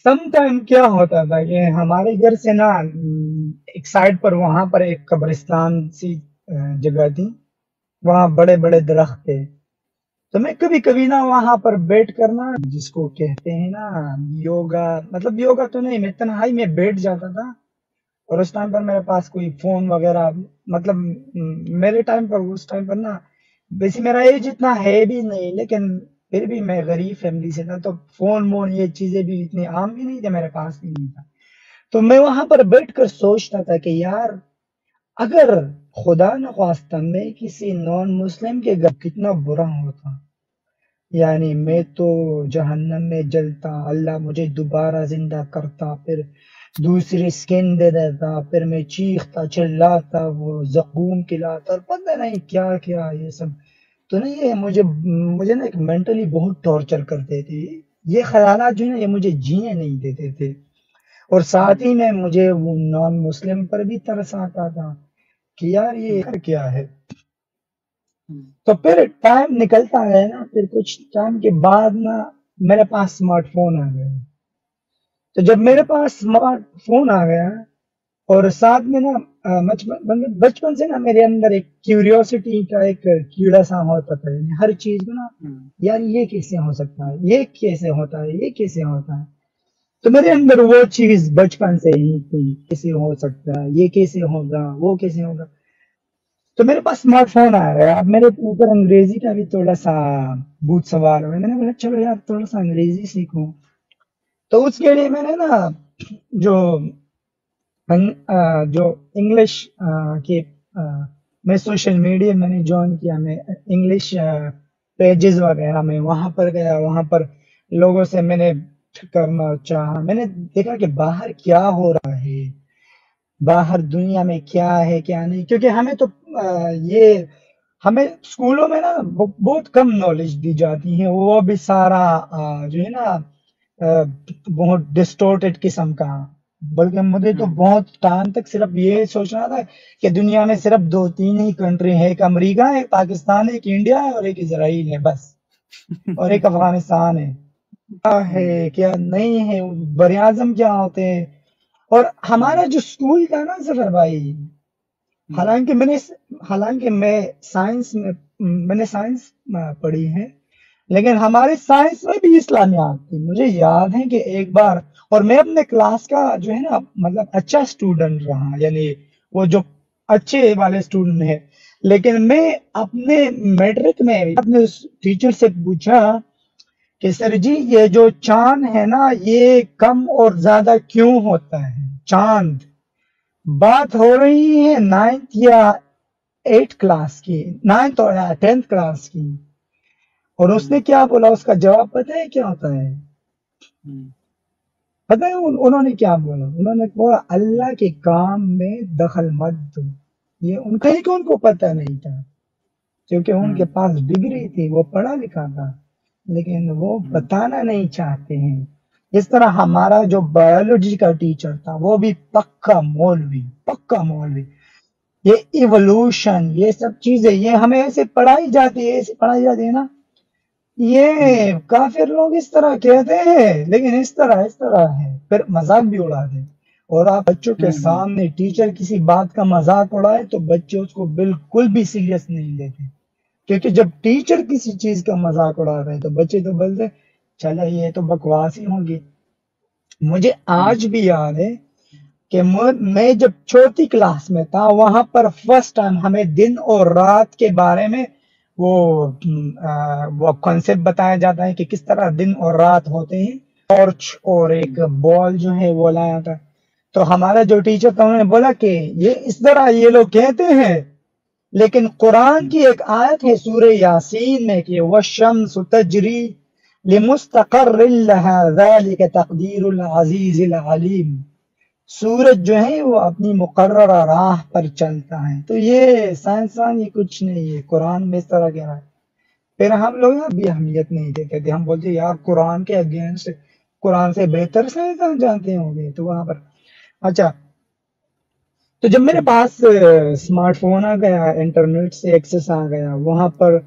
سم ٹائم کیا ہوتا تھا کہ ہمارے گھر سے نا ایک سائڈ پر وہاں پر ایک قبرستان سی جگہ تھی، وہاں بڑے بڑے درخت تھے، تو میں کبھی کبھی نا وہاں پر بیٹھ کر نا جس کو کہتے ہیں نا یوگا، مطلب یوگا تو نہیں، میں تنہائی میں بیٹھ جاتا تھا، اور اس ٹائم پر میرے پاس کوئی فون وغیرہ، مطلب میرے ٹائم پر اس ٹائم پر نا ویسے میرا ایج اتنا ہے بھی نہیں، لیکن پھر بھی میں غریب فیملی سے تھا، تو فون وون یہ چیزیں بھی اتنی عام بھی نہیں تھے، میرے پاس بھی نہیں تھا۔ تو میں وہاں پر بیٹھ کر سوچتا تھا کہ یار اگر خدا نخواستہ میں کسی نان مسلم کے گھر کتنا برا ہوتا، یعنی میں تو جہنم میں جلتا، اللہ مجھے دوبارہ زندہ کرتا، پھر دوسری سکن دے دیتا، پھر میں چیختا چلاتا، وہ زخم کھلاتا، اور پتہ نہیں کیا کیا یہ سب، تو نہیں یہ مجھے نا ایک مینٹلی بہت ٹارچر کرتے تھے یہ خیالات، جو ہے نا یہ مجھے جینے نہیں دیتے تھے، اور ساتھ ہی میں مجھے وہ نان مسلم پر بھی ترس آتا تھا کہ یار یہ کیا ہے۔ تو پھر ٹائم نکلتا ہے نا، پھر کچھ ٹائم کے بعد نا میرے پاس اسمارٹ فون آ گیا، تو جب میرے پاس اسمارٹ فون آ گیا اور ساتھ میں نا بچپن سے نا میرے اندر ایک کیوریوسٹی کا ایک کیڑا سا ہوتا تھا، یعنی ہر چیز میں نا یار یہ کیسے ہو سکتا ہے، یہ کیسے ہوتا ہے، یہ کیسے ہوتا ہے، تو میرے اندر وہ چیز بچپن سے ہی تھی، کیسے ہو سکتا ہے، یہ کیسے ہوگا، وہ کیسے ہوگا۔ تو میرے پاس اسمارٹ فون آ گیا، اب میرے اوپر انگریزی کا بھی تھوڑا سا بھوت سوار ہوا، میں نے بولا چلو یار تھوڑا سا انگریزی سیکھوں، تو اس کے لیے میں نے نا جو جو انگلش کے میں سوشل میڈیا میں نے جوائن کیا، میں انگلش پیجز وغیرہ میں وہاں پر گیا، وہاں پر لوگوں سے میں نے کرنا چاہا، میں نے دیکھا کہ باہر کیا ہو رہا ہے، باہر دنیا میں کیا ہے کیا نہیں، کیونکہ ہمیں تو یہ ہمیں اسکولوں میں نا بہت کم نالج دی جاتی ہے، وہ بھی سارا جو ہے نا بہت ڈسٹورٹڈ قسم کا، بلکہ مجھے تو بہت ٹائم تک صرف یہ سوچنا تھا کہ دنیا میں صرف دو تین ہی کنٹری ہے، ایک امریکہ ہے، ایک پاکستان ہے، ایک انڈیا ہے، اور ایک اسرائیل ہے بس، اور ایک افغانستان ہے، کیا ہے کیا نہیں ہے، بر اعظم کیا ہوتے ہیں۔ اور ہمارا جو اسکول تھا نا ظفر بھائی، حالانکہ میں سائنس میں نے سائنس پڑھی ہے، لیکن ہمارے سائنس میں بھی اسلامیات تھی. مجھے یاد ہے کہ ایک بار، اور میں اپنے کلاس کا جو ہے نا مطلب اچھا اسٹوڈنٹ رہا، یعنی وہ جو اچھے والے اسٹوڈنٹ ہے، لیکن میں اپنے میٹرک میں اپنے ٹیچر سے پوچھا کہ سر جی یہ جو چاند ہے نا یہ کم اور زیادہ کیوں ہوتا ہے؟ چاند، بات ہو رہی ہے 9th یا 8th کلاس کی، 9th اور 10th کلاس کی. اور اس نے کیا بولا، اس کا جواب پتہ ہے کیا ہوتا ہے؟ پتہ ہے انہوں نے کیا بولا؟ انہوں نے بولا اللہ کے کام میں دخل مت دو. یہ ان کہیں کو ان کو پتہ نہیں تھا، کیونکہ ان کے پاس ڈگری تھی، وہ پڑھا لکھا تھا، لیکن وہ بتانا نہیں چاہتے ہیں. اس طرح ہمارا جو بایولوجی کا ٹیچر تھا وہ بھی پکا مولوی، پکا مولوی. یہ ایولوشن، یہ سب چیزیں یہ ہمیں ایسے پڑھائی جاتی ہے، ایسے پڑھائی جاتی ہے نا. یہ کافر لوگ اس طرح کہتے ہیں، لیکن اس طرح ہے، پھر مذاق بھی اڑاتے ہیں. اور آپ بچوں کے سامنے ٹیچر کسی بات کا مذاق اڑائے تو بچے اس کو بالکل بھی سیریس نہیں لیتے، کیونکہ جب ٹیچر کسی چیز کا مذاق اڑا رہے ہیں تو بچے تو بولتے چلو یہ تو بکواس ہی ہوگی. مجھے آج بھی یاد ہے کہ میں جب چوتھی کلاس میں تھا، وہاں پر فرسٹ ٹائم ہمیں دن اور رات کے بارے میں وہ کانسیپٹ بتایا جاتا ہے کہ کس طرح دن اور رات ہوتے ہیں. ٹارچ اور ایک بال جو ہے وہ لایا تھا، تو ہمارا جو ٹیچر تھا انہوں نے بولا کہ یہ اس طرح یہ لوگ کہتے ہیں، لیکن قرآن کی ایک آیت ہے سورہ یاسین میں کہ وَالشَّمْسُ تَجْرِي لِمُسْتَقَرٍّ لَهَا ذَلِكَ تَقْدِيرُ الْعَزِيزِ الْعَلِيمِ. سورج جو ہے وہ اپنی مقررہ راہ پر چلتا ہے. تو یہ سائنسدان یہ کچھ نہیں ہے، قرآن میں اس طرح کہہ رہا ہے. پھر ہم لوگ بھی اہمیت نہیں دیتے تھے، ہم بولتے یار قرآن کے اگینسٹ، قرآن سے بہتر سائنسدان جانتے ہوں گے. تو وہاں پر اچھا، تو جب میرے پاس اسمارٹ فون آ گیا، انٹرنیٹ سے ایکسس آ گیا، وہاں پر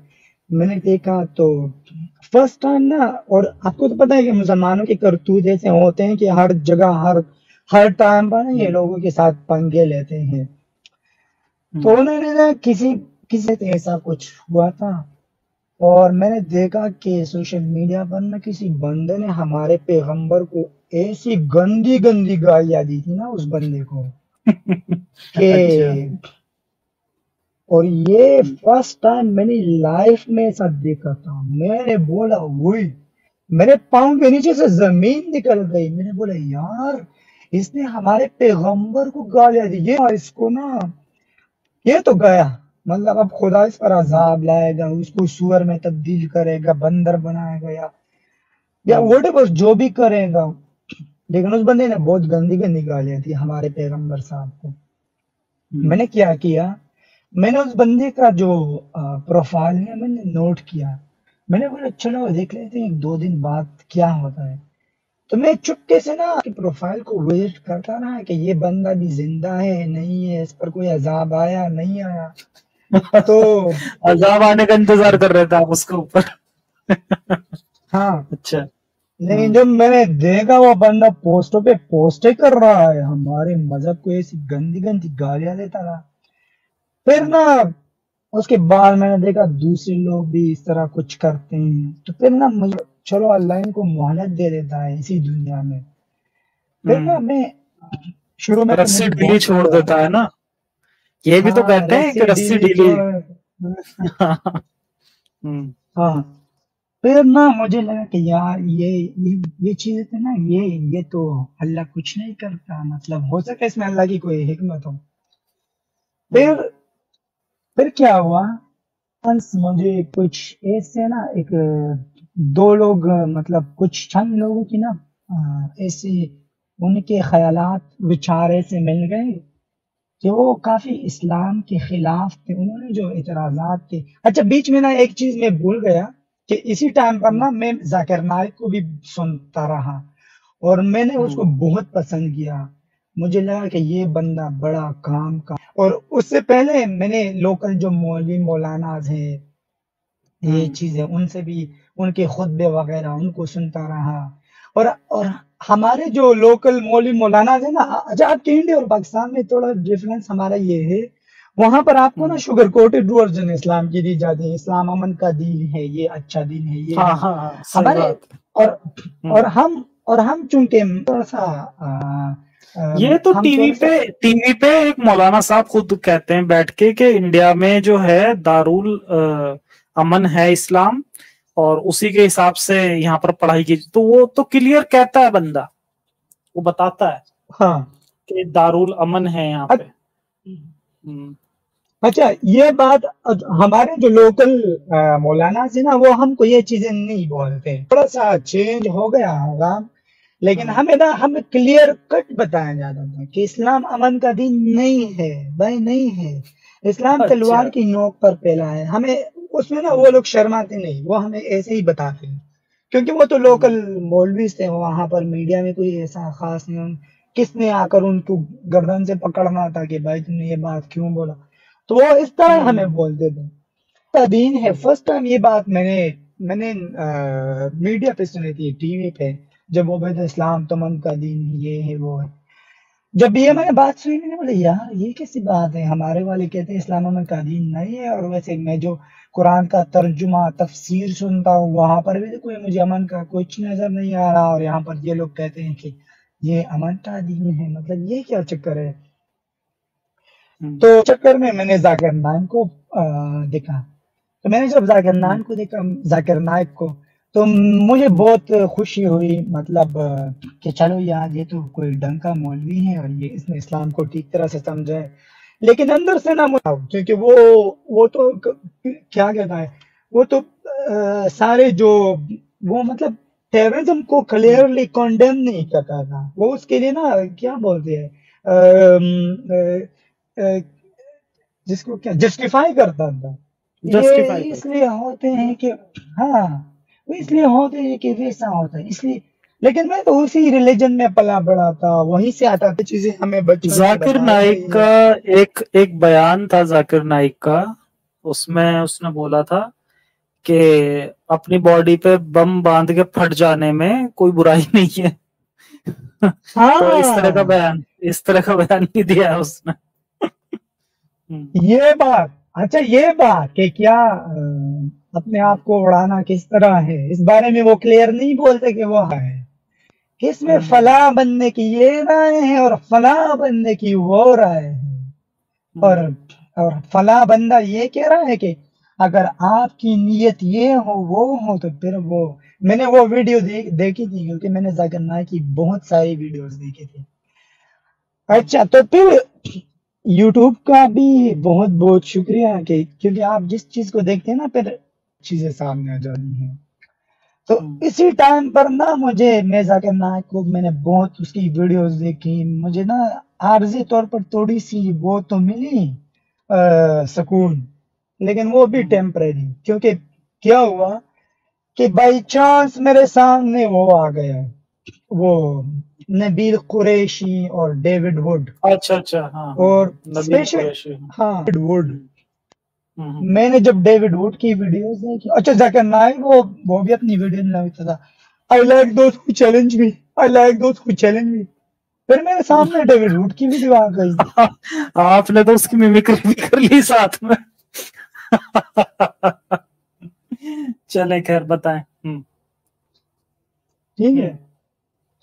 میں نے دیکھا تو فرسٹ ٹائم نا، اور آپ کو تو پتہ ہے کہ مسلمانوں کے کرتوت ایسے ہوتے ہیں کہ ہر جگہ ہر ٹائم پر یہ لوگوں کے ساتھ پنگے لیتے ہیں. تو انہوں نے نا کسی سے ایسا کچھ ہوا تھا، اور میں نے دیکھا کہ سوشل میڈیا پر نا کسی بندے نے ہمارے پیغمبر کو ایسی گندی گندی گالیاں دی تھی نا اس بندے کو کہ اور یہ فرسٹ ٹائم میں نے لائف میں ایسا دیکھا تھا. میں نے بولا وہی، میرے پاؤں کے نیچے سے زمین نکل گئی. میں نے بولا یار اس نے ہمارے پیغمبر کو گالیاں دی، یہ اس کو نا یہ تو گیا، مطلب اب خدا اس پر عذاب لائے گا، اس کو سور میں تبدیل کرے گا، بندر بنائے گا، یا وٹ ایور جو بھی کرے گا. لیکن اس بندے نے بہت گندی گندی گالیاں تھی ہمارے پیغمبر صاحب کو. میں نے کیا کیا، میں نے اس بندے کا جو پروفائل ہے میں نے نوٹ کیا. میں نے بولا چلو دیکھ لیتے ہیں 2 دن بعد کیا ہوتا ہے. تو میں چپکے سے نا پروفائل کو وزٹ کرتا رہا کہ یہ بندہ بھی زندہ ہے نہیں ہے، اس پر کوئی عذاب آیا نہیں آیا. تو عذاب آنے کا انتظار کر رہے تھے آپ اس کے اوپر. ہاں اچھا، لیکن جب میں نے دیکھا وہ بندہ پوسٹوں پہ پوسٹیں کر رہا ہے، ہمارے مذہب کو ایسی گندی گندی گالیاں دیتا رہا. پھر نا اس کے بعد میں نے دیکھا دوسرے لوگ بھی اس طرح کچھ کرتے ہیں، تو پھر نا چلو اللہ ان کو مہلت دے دیتا ہے اسی دنیا میں. پھر نا میں شروع میں تو رسی مجھے ڈھیلی بہت چھوڑ دیتا ہے نا، یہ بھی تو کہتے ہیں کہ رسی ڈھیلی. ہاں پھر نا مجھے لگا کہ یار یہ چیزیں تو نا یہ تو اللہ کچھ نہیں کرتا، مطلب ہو سکتا ہے اس میں اللہ کی کوئی حکمت ہو. پھر کیا ہوا، مجھے کچھ ایسے نا ایک 2 لوگ، مطلب کچھ چند لوگوں کی نا ایسے ان کے خیالات وچار ایسے مل گئے کہ وہ کافی اسلام کے خلاف تھے. انہوں نے جو اعتراضات تھے، اچھا بیچ میں نا ایک چیز میں بھول گیا کہ اسی ٹائم پر نا میں ذاکر نائک کو بھی سنتا رہا اور میں نے اس کو بہت پسند کیا. مجھے لگا کہ یہ بندہ بڑا کام کا، اور اس سے پہلے میں نے لوکل جو مولوی مولاناز ہیں یہ چیزیں ان سے بھی ان کے خطبے وغیرہ ان کو سنتا رہا. اور ہمارے جو لوکل مولوی مولانا ہے نا، اچھا آپ کے انڈیا اور پاکستان میں تھوڑا ڈفرنس ہمارا یہ ہے، وہاں پر آپ کو نا ہوں، شوگر کوٹڈ ورژن اسلام کی دی جاتی ہے، اسلام امن کا دین ہے، یہ اچھا دین ہے، یہ ہاں ہے ہاں ہاں، صحیح ہمارے، بات. اور ہوں. اور ہم اور ہم چونکہ تھوڑا سا یہ تو ہم ٹی وی تھوڑا سا، پہ ایک مولانا صاحب خود کہتے ہیں بیٹھ کے کہ انڈیا میں جو ہے دارول امن ہے اسلام، اور اسی کے حساب سے یہاں پر پڑھائی کی، تو وہ تو کلیئر کہتا ہے بندہ، وہ بتاتا ہے ہاں کہ دارول امن ہے یہاں پہ. ہوں. اچھا یہ بات ہمارے جو لوکل مولانا سے نا وہ ہم کو یہ چیزیں نہیں بولتے، تھوڑا سا چینج ہو گیا ہوگا، لیکن ہوں. ہمیں کلیئر کٹ بتایا جاتا تھا کہ اسلام امن کا دین نہیں ہے بھائی، نہیں ہے، اسلام اچھا. تلوار کی نوک پر پھیلا ہے. ہمیں اس میں نا وہ لوگ شرماتے نہیں، وہ ہمیں ایسے ہی بتاتے ہیں، کیونکہ وہ تو ہوں. لوکل مولوی تھے، وہاں پر میڈیا میں کوئی ایسا خاص نہیں، کس نے آ کر ان کو گردن سے پکڑنا تھا کہ بھائی تم نے یہ بات کیوں بولا، تو وہ اس طرح ہمیں ہوں. بولتے تھے. کا دین ہے، ہوں. فرسٹ ٹائم یہ بات میں نے میڈیا پہ سنی تھی، ٹی وی پہ، جب وہ کہتے اسلام تو من کا دین ہے، یہ ہے وہ ہے. جب یہ میں نے ہوں. بات سنی میں نے بولا یار یہ کیسی بات ہے، ہمارے والے کہتے ہیں اسلام میں کا دین نہیں ہے، اور ویسے میں جو قرآن کا ترجمہ تفسیر سنتا ہوں وہاں پر بھی کوئی مجھے امن کا کچھ نظر نہیں آ رہا، اور یہاں پر یہ لوگ کہتے ہیں کہ یہ امن کا دین ہے، مطلب یہ کیا چکر ہے. ہوں. تو چکر میں نے ذاکر نائک کو دیکھا، تو میں نے جب ذاکر ہوں. نائک کو دیکھا، ذاکر نائک کو، تو مجھے ہوں. بہت خوشی ہوئی، مطلب کہ چلو یار یہ تو کوئی ڈنگ کا مولوی ہے اور یہ اس نے اسلام کو ٹھیک طرح سے سمجھا ہے. لیکن اندر سے نہ مجھے، کیونکہ وہ تو کیا کہتا ہے، وہ تو سارے جو وہ مطلب ٹیررزم کو ہوں. کلیئرلی کنڈیم نہیں کرتا تھا، وہ اس کے لیے نا کیا بولتے ہیں، جس کو کیا جسٹیفائی کرتا تھا. جسٹیفائی یہ کر. اس لیے ہوتے ہیں کہ ہاں، وہ اس لیے ہوتے ہیں کہ ویسا ہوتا ہے اس لیے. لیکن میں تو اسی ریلیجن میں پلا بڑا تھا، وہیں سے آتا تھا، چیزیں ہمیں بچپن سے ذاکر بتائی نائک گئی ہے. کا ایک بیان تھا، ذاکر نائک کا، اس میں اس نے بولا تھا کہ اپنی باڈی پہ بم باندھ کے پھٹ جانے میں کوئی برائی نہیں ہے. تو ہاں اس طرح کا بیان نہیں دیا ہے اس نے. ہوں. یہ بات، اچھا یہ بات کہ کیا اپنے آپ کو اڑانا کس طرح ہے، اس بارے میں وہ کلیئر نہیں بولتے کہ وہ ہے، اس میں ہوں. فلاں بننے کی یہ رائے ہے اور فلاں بننے کی وہ رائے ہے، اور ہوں. اور فلاں بندہ یہ کہہ رہا ہے کہ اگر آپ کی نیت یہ ہو وہ ہو تو پھر وہ، میں نے وہ ویڈیو دیکھی تھی، کیونکہ میں نے ذاکر نائک کی بہت ساری ویڈیوز دیکھی تھی. ہوں. اچھا تو پھر یوٹیوب کا بھی بہت بہت شکریہ، کہ کیونکہ آپ جس چیز کو دیکھتے ہیں نا پھر چیزیں سامنے آ جاتی ہیں. تو ہوں. اسی ٹائم پر نا میں ذاکر نائک کو میں نے بہت اس کی ویڈیوز دیکھی، مجھے نا عارضی طور پر تھوڑی سی وہ تو ملی سکون، لیکن وہ بھی ہوں. ٹیمپریری، کیونکہ کیا ہوا کہ بائی چانس میرے سامنے وہ آ گیا، وہ نبیل قریشی اور ڈیوڈ وڈ، اچھا اچھا، ہاں ہاں اور ہاں، نبیل اسپیشل قریشی. ہوں. ہاں ڈیوڈ وڈ. ہوں. میں نے جب ڈیوڈ وڈ کی ویڈیوز دیکھی، اچھا ذاکر نائک وہ بھی اپنی ویڈیو میں لگتا تھا I like those who challenge me, I like those who challenge me. پھر میرے سامنے ڈیوڈ وڈ کی ویڈیو آ گئی. آپ نے تو اس کی میمکری بھی کر لی ساتھ میں. چلے خیر بتائیں. ٹھیک ہے،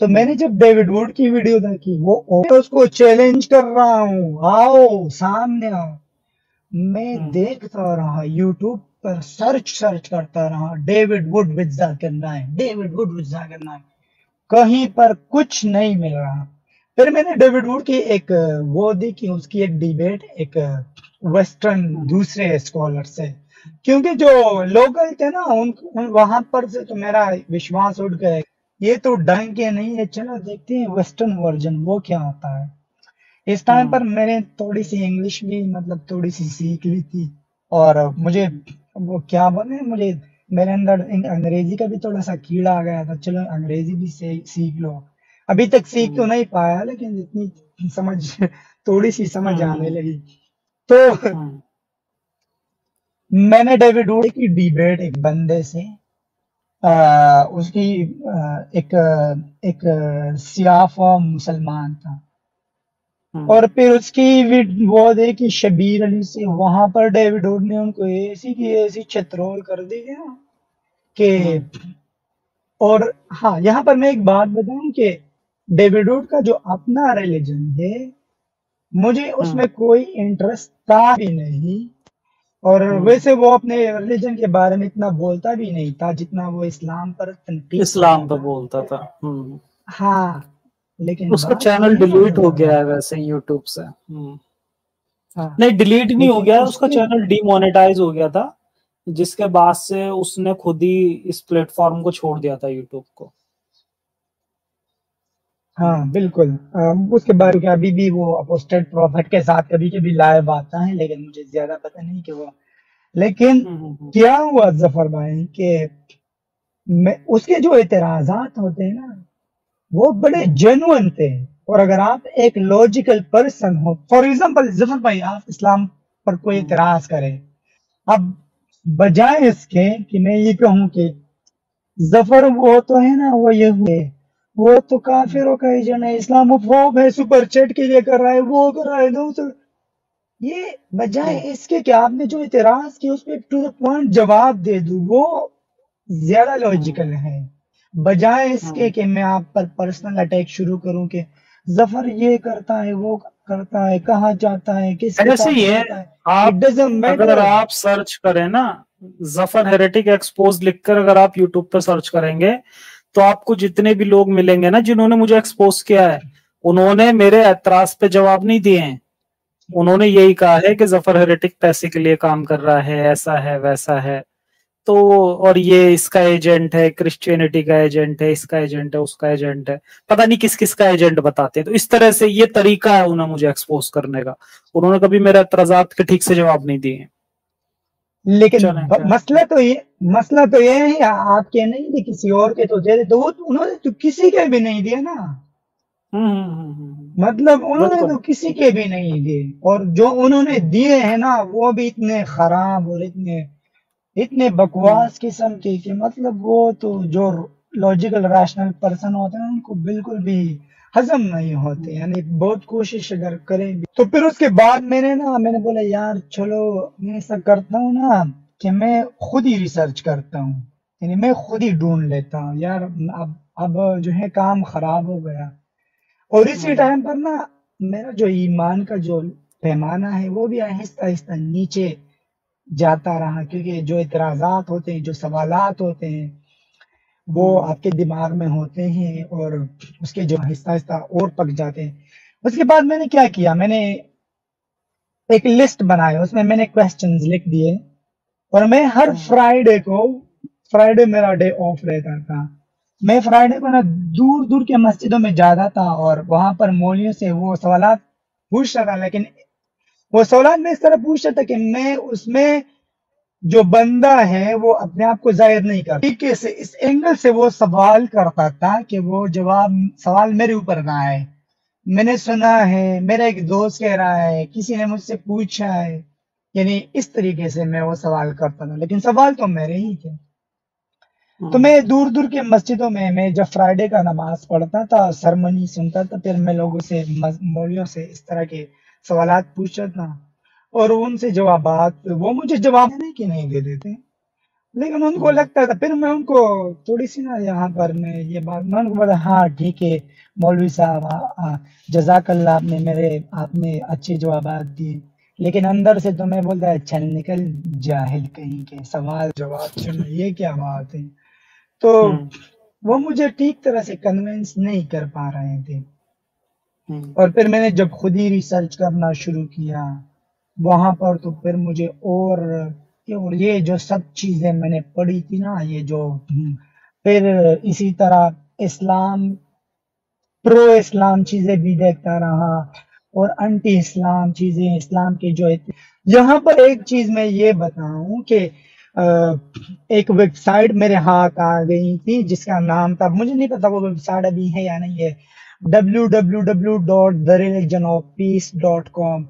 تو میں نے جب ڈیوڈ وڈ کی ویڈیو دیکھی، وہ اس کو چیلنج کر رہا ہوں، آؤ سامنے آؤ. میں دیکھتا رہا یوٹیوب پر، سرچ کرتا رہا David Wood with Zakir Naik, David Wood with Zakir Naik, کہیں پر کچھ نہیں مل رہا. پھر میں نے ڈیوڈ وڈ کی ایک وہ دیکھی، اس کی ایک ڈیبیٹ ایک ویسٹرن دوسرے اسکالر سے، کیونکہ جو لوکل تھے نا وہاں پر سے تو میرا وشواس اٹھ گیا، یہ تو ڈنگ کے نہیں ہے، چلو دیکھتے ہیں ویسٹرن ورژن وہ کیا ہوتا ہے. اس ٹائم پر میں نے تھوڑی سی انگلش بھی مطلب تھوڑی سی سیکھ لی تھی، اور مجھے وہ کیا بولے، مجھے میرے اندر انگریزی کا بھی تھوڑا سا کیڑا آ گیا تھا، چلو انگریزی بھی سیکھ لو. ابھی تک سیکھ تو نہیں پایا، لیکن اتنی سمجھ تھوڑی سی سمجھ آنے لگی. تو میں نے ڈیوڈ وڈ کی ڈیبیٹ ایک بندے سے، اس کی ایک سیاہ فام مسلمان تھا، اور پھر اس کی وہ دیکھی شبیر علی سے، وہاں پر ڈیوڈ ووڈ نے ان کو ایسی کی ایسی چھترول کر دی نا کہ اور ہاں یہاں پر میں ایک بات بتاؤں کہ ڈیوڈ ووڈ کا جو اپنا ریلیجن ہے مجھے اس میں کوئی انٹرسٹ تھا بھی نہیں، اور ویسے وہ اپنے ریلیجن کے بارے میں اتنا بولتا بھی نہیں تھا جتنا وہ اسلام پر تنقید اسلام پہ بولتا تھا۔ ہاں لیکن اس کا بات چینل یہ ہے نا ڈیلیٹ ہو ظفر گیا بھائی، ہے ویسے یوٹیوب سے۔ ہاں نہیں ڈیلیٹ نہیں ہو لیکن گیا، اس اس کا کے چینل ڈی مونیٹائز ہو گیا تھا، جس کے بعد سے اس نے خود ہی اس پلیٹ فارم کو چھوڑ دیا تھا، یوٹیوب کو۔ ہاں بالکل، اس کے بارے میں ابھی بھی وہ اپوسٹڈ پروفٹ کے ساتھ کبھی کبھی لائیو آتا ہے، لیکن مجھے زیادہ پتہ نہیں کہ وہ، لیکن کیا ہوا ظفر بھائی کہ اس کے جو اعتراضات ہوتے ہیں نا وہ بڑے جینوئن تھے، اور اگر آپ ایک لاجیکل پرسن ہو، فار ایگزامپل ظفر بھائی آپ اسلام پر کوئی اعتراض کریں، اب بجائے اس کے کہ میں یہ کہوں کہ ظفر وہ تو ہے نا وہ یہ ہوئے وہ تو کافروں کا ایجنٹ ہے، اسلام فوب ہے، سپر چیٹ کے لیے کر رہا ہے، وہ کر رہا ہے، یہ بجائے اس کے کہ آپ نے جو اعتراض کیا اس پہ ٹو دا پوائنٹ جواب دے دوں، وہ زیادہ لاجیکل ہے، بجائے اس کے کہ میں آپ پر پرسنل اٹیک شروع کروں کہ ظفر یہ کرتا ہے، وہ کرتا ہے، کہاں جاتا ہے، کس کے ایسے ساتھ ہی ہے، رہتا ہے، آپ اٹ ڈزنٹ اگر میٹر۔ آپ سرچ کریں نا ظفر ہیریٹک ایکسپوز لکھ کر اگر آپ یوٹیوب پہ سرچ کریں گے تو آپ کو جتنے بھی لوگ ملیں گے نا جنہوں نے مجھے ایکسپوز کیا ہے، انہوں نے میرے اعتراض پہ جواب نہیں دیے ہیں، انہوں نے یہی کہا ہے کہ ظفر ہیریٹک پیسے کے لیے کام کر رہا ہے، ایسا ہے ویسا ہے، تو اور یہ اس کا ایجنٹ ہے، کرسچینٹی کا ایجنٹ ہے، اس کا ایجنٹ ہے، اس کا ایجنٹ ہے، پتہ نہیں کس کس کا ایجنٹ بتاتے ہیں۔ تو اس طرح سے یہ طریقہ ہے انہیں مجھے ایکسپوز کرنے کا، انہوں نے کبھی میرے اعتراضات کے ٹھیک سے جواب نہیں دیے ہیں۔ لیکن چلیں کیا مسئلہ تو یہ ہے آپ کے نہیں تھے، کسی اور کے تو دے دے، تو انہوں نے تو کسی کے بھی نہیں دیے نا، مطلب انہوں نے بالکل تو کسی کے بھی نہیں دیے، اور جو انہوں نے دیے ہیں نا وہ بھی اتنے خراب اور اتنے بکواس قسم کے کہ مطلب وہ تو جو لاجیکل ریشنل پرسن ہوتے ہیں ان کو بالکل بھی ہضم نہیں ہوتے، یعنی بہت کوشش اگر کریں بھی تو پھر اس کے بعد میں نے بولا یار چلو میں ایسا کرتا ہوں نا کہ میں خود ہی ریسرچ کرتا ہوں، یعنی میں خود ہی ڈھونڈ لیتا ہوں یار، اب جو ہے کام خراب ہو گیا، اور اسی ٹائم پر نا میرا جو ایمان کا جو پیمانہ ہے وہ بھی آہستہ آہستہ نیچے جاتا رہا، کیونکہ جو اعتراضات ہوتے ہیں، جو سوالات ہوتے ہیں وہ آپ کے دماغ میں ہوتے ہیں اور اس کے جو آہستہ آہستہ اور پک جاتے ہیں۔ اس کے بعد میں نے کیا کیا، میں نے ایک لسٹ بنایا، اس میں میں نے کویسچنز لکھ دیے، اور میں ہر فرائیڈے میرا ڈے آف رہتا تھا، میں فرائیڈے کو نا دور دور کے مسجدوں میں جاتا تھا اور وہاں پر مولویوں سے وہ سوالات پوچھتا تھا، لیکن وہ سوالات میں اس طرح پوچھتا تھا کہ میں اس میں جو بندہ ہے وہ اپنے آپ کو ظاہر نہیں کرتا، طریقے سے اس اینگل سے وہ سوال کرتا تھا کہ وہ سوال میرے اوپر نہ آئے، میں نے سنا ہے، میرا ایک دوست کہہ رہا ہے، کسی نے مجھ سے پوچھا ہے، یعنی اس طریقے سے میں وہ سوال کرتا تھا، لیکن سوال تو میرے ہی تھے۔ تو میں دور دور کے مسجدوں میں جب فرائیڈے کا نماز پڑھتا تھا، سرمنی سنتا تھا، پھر میں لوگوں سے مولویوں سے اس طرح کے سوالات پوچھتا تھا، اور ان سے جوابات وہ مجھے جواب دینے کے نہیں دے دیتے، لیکن ان کو لگتا تھا، پھر میں ان کو تھوڑی سی نا یہاں پر میں یہ بات میں ان کو بولا ہاں ٹھیک ہے مولوی صاحب، جزاک اللہ، آپ نے اچھے جوابات دیے، لیکن اندر سے تو میں بولتا ہے چل نکل جاہل کہیں کے، سوال جواب سننا یہ کیا بات ہے، تو وہ مجھے ٹھیک طرح سے کنونس نہیں کر پا رہے تھے۔ اور پھر میں نے جب خود ہی ریسرچ کرنا شروع کیا وہاں پر، تو پھر مجھے اور یہ جو سب چیزیں میں نے پڑھی تھی نا، یہ جو پھر اسی طرح پرو اسلام چیزیں بھی دیکھتا رہا اور انٹی اسلام چیزیں، اسلام کے جو یہاں پر ایک چیز میں یہ بتاؤں کہ ایک ویب سائٹ میرے ہاتھ آ گئی تھی جس کا نام تھا، مجھے نہیں پتا وہ ویب سائٹ ابھی ہے یا نہیں ہے، www.thereligionofpeace.com،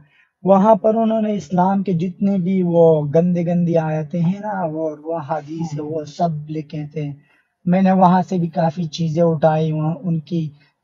وہاں پر انہوں نے اسلام کے جتنے بھی وہ گندی آیتیں ہیں نا وہ حدیث وہ سب لکھے تھے، میں نے وہاں سے بھی کافی چیزیں اٹھائی، ان کی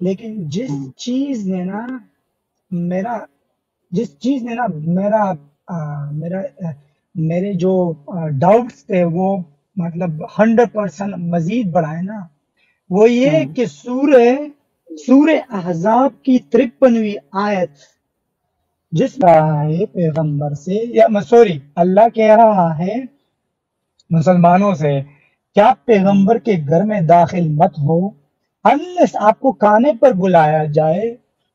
لیکن جس ہوں، چیز نے نا میرا جس چیز نے نا میرا میرا میرے جو ڈاؤٹس تھے وہ مطلب 100% مزید بڑھائے نا، وہ یہ ہوں، کہ سورہ احزاب کی 53ویں آیت جس رہا ہے پیغمبر سے، یا سوری اللہ کہہ رہا ہے مسلمانوں سے کہ آپ ہوں، پیغمبر کے گھر میں داخل مت ہو unless آپ کو کھانے پر بلایا جائے،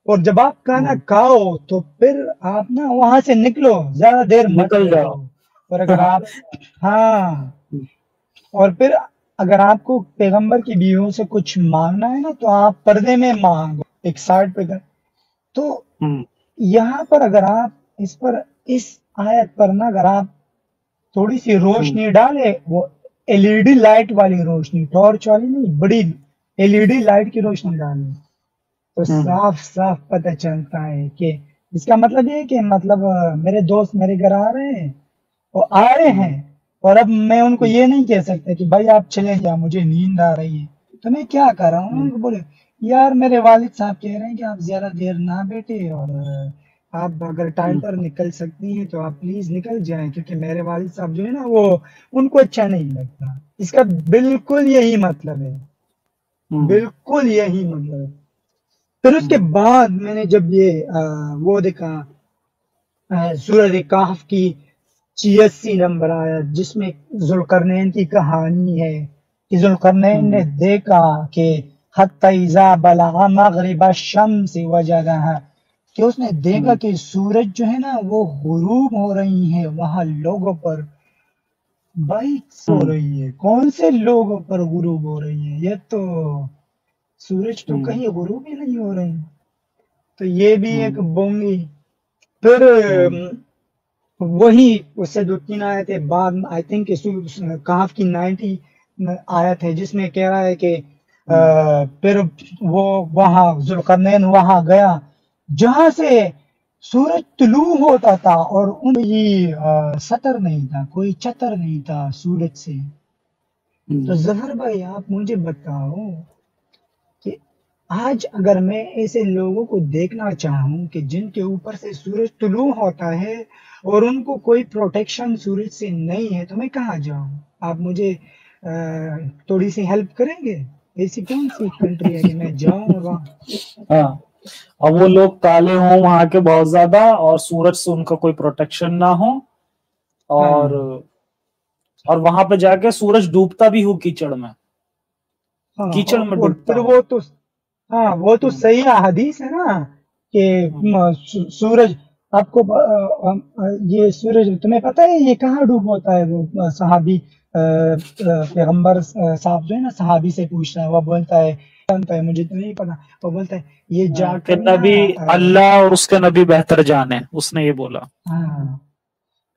اور جب آپ کھانا ہوں، کھاؤ تو پھر آپ نا وہاں سے نکلو، زیادہ دیر مت نکل رہو، جاؤ. اور اگر آپ ہاں اور پھر اگر آپ کو پیغمبر کی بیویوں سے کچھ مانگنا ہے نا تو آپ پردے میں مانگو، ایک سائڈ پہ تو ہوں، یہاں پر اگر آپ اس آیت پر نا اگر آپ تھوڑی سی ہوں، روشنی ڈالے، وہ ایل ای ڈی لائٹ والی روشنی، ٹارچ والی نہیں، بڑی ایل ای ڈی لائٹ کی روشنی ڈالے تو ہوں، صاف صاف پتہ چلتا ہے کہ اس کا مطلب یہ ہے کہ مطلب میرے دوست میرے گھر آ رہے ہیں، وہ آ رہے ہوں، ہیں، اور اب میں ان کو یہ نہیں کہہ سکتا کہ بھائی آپ چلے جا مجھے نیند آ رہی ہے، تو میں کیا کر رہا ہوں، ان ہوں، کو بولے یار میرے والد صاحب کہہ رہے ہیں کہ آپ زیادہ دیر نہ بیٹھے، اور آپ اگر ٹائم ہوں، پر نکل سکتی ہیں تو آپ پلیز نکل جائیں، کیونکہ میرے والد صاحب جو ہے نا وہ ان کو اچھا نہیں لگتا، اس کا بالکل یہی مطلب ہے، ہوں، بالکل یہی مطلب ہے۔ پھر اس کے ہوں، بعد میں نے جب یہ وہ دیکھا سورہ کہف کی 86 نمبر آیا جس میں ذوالقرنین کی کہانی ہے کہ ذوالقرنین نے ہوں، دیکھا کہ حتی اذا بلغ مغرب الشمس وجدها، کہ اس نے دیکھا ہوں، کہ سورج جو ہے نا وہ غروب ہو رہی ہے وہاں لوگوں پر، بھائی ہو ہوں، رہی ہے کون سے لوگوں پر غروب ہو رہی ہے، یہ تو سورج تو ہوں، کہیں غروب ہی نہیں ہو رہی، تو یہ بھی ایک ہوں، بونگی۔ پھر ہوں، وہی اس سے 2-3 آیتیں بعد آئی تھنک کہف کی 90 آیت ہے جس میں کہہ رہا ہے کہ ہوں، پھر وہ وہاں ذوالقرنین وہاں گیا جہاں سے سورج طلوع ہوتا تھا، اور ان کی سطر نہیں تھا، کوئی چتر نہیں تھا سورج سے۔ تو ہوں، ظفر بھائی آپ مجھے بتاؤ کہ آج اگر میں ایسے لوگوں کو دیکھنا چاہوں کہ جن کے اوپر سے سورج طلوع ہوتا ہے اور ان کو کوئی پروٹیکشن سورج سے نہیں ہے، تو میں کہاں جاؤں؟ آپ مجھے تھوڑی سی ہیلپ کریں گے؟ ایسی کون سی کنٹری ہے کہ میں جاؤں اور وہاں ہاں. اور وہ لوگ کالے ہوں وہاں کے بہت زیادہ، اور سورج سے ان کا کوئی پروٹیکشن نہ ہو، ہاں اور وہاں پہ جا کے سورج ڈوبتا بھی ہو کیچڑ میں، ہاں کیچڑ میں اور ڈوبتا پھر ہو. وہ تو ہاں وہ تو ہوں، صحیح حدیث ہے نا کہ ہوں، سورج آپ کو یہ سورج تمہیں پتہ ہے یہ کہاں ڈوب ہوتا ہے، وہ صحابی پیغمبر صاحب جو ہے نا صحابی سے پوچھتا ہے، وہ بولتا ہے جانتا ہے مجھے تو نہیں پتا، وہ بولتا ہے یہ جا کہ کر نا نبی اللہ اور اس کے نبی بہتر جانے، اس نے یہ بولا. ہاں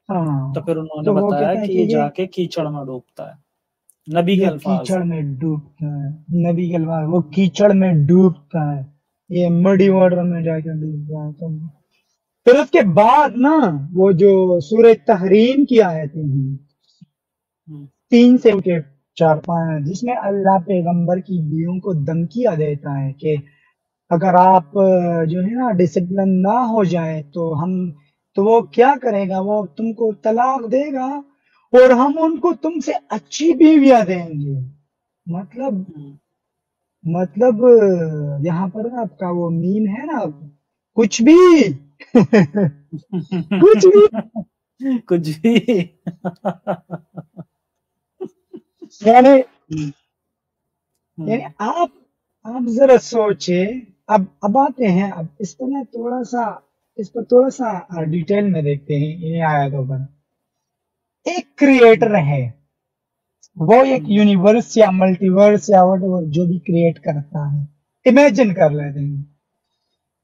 ہاں تو پھر انہوں نے تو وہ بتایا کہتا ہے کہ کہ یہ جا کے کیچڑ میں ڈوبتا ہے، نبی کے یہ الفاظ. کیچڑ میں ڈوبتا ہے، نبی کے الفاظ وہ کیچڑ میں ڈوبتا ہے، یہ مڈی ہوں، واٹر میں جا کے ڈوبتا ہے پھر اس کے بعد نا وہ جو سورہ تحریم کی آیتیں ہیں ہوں، 3 سے 4 5 جس میں اللہ پیغمبر کی بیویوں کو دھمکیاں دیتا ہے کہ اگر آپ جو ہے نا ڈسپلن نہ ہو جائے تو وہ کیا کرے گا، وہ تم کو طلاق دے گا اور ہم ان کو تم سے اچھی بیویاں دیں گے، مطلب ہوں. مطلب یہاں پر نا آپ کا وہ میم ہے نا کچھ بھی کچھ بھی کچھ بھی. یعنی ہوں، یعنی ہوں، آپ ذرا سوچے، اب آتے ہیں، اب اس پر نا تھوڑا سا ڈیٹیل میں دیکھتے ہیں یہ آیاتوں پر۔ ایک کریٹر ہے، وہ ایک ہوں، یونیورس یا ملٹی ورس یا وٹ ایور جو بھی کریٹ کرتا ہے، امیجن کر لیتے ہیں،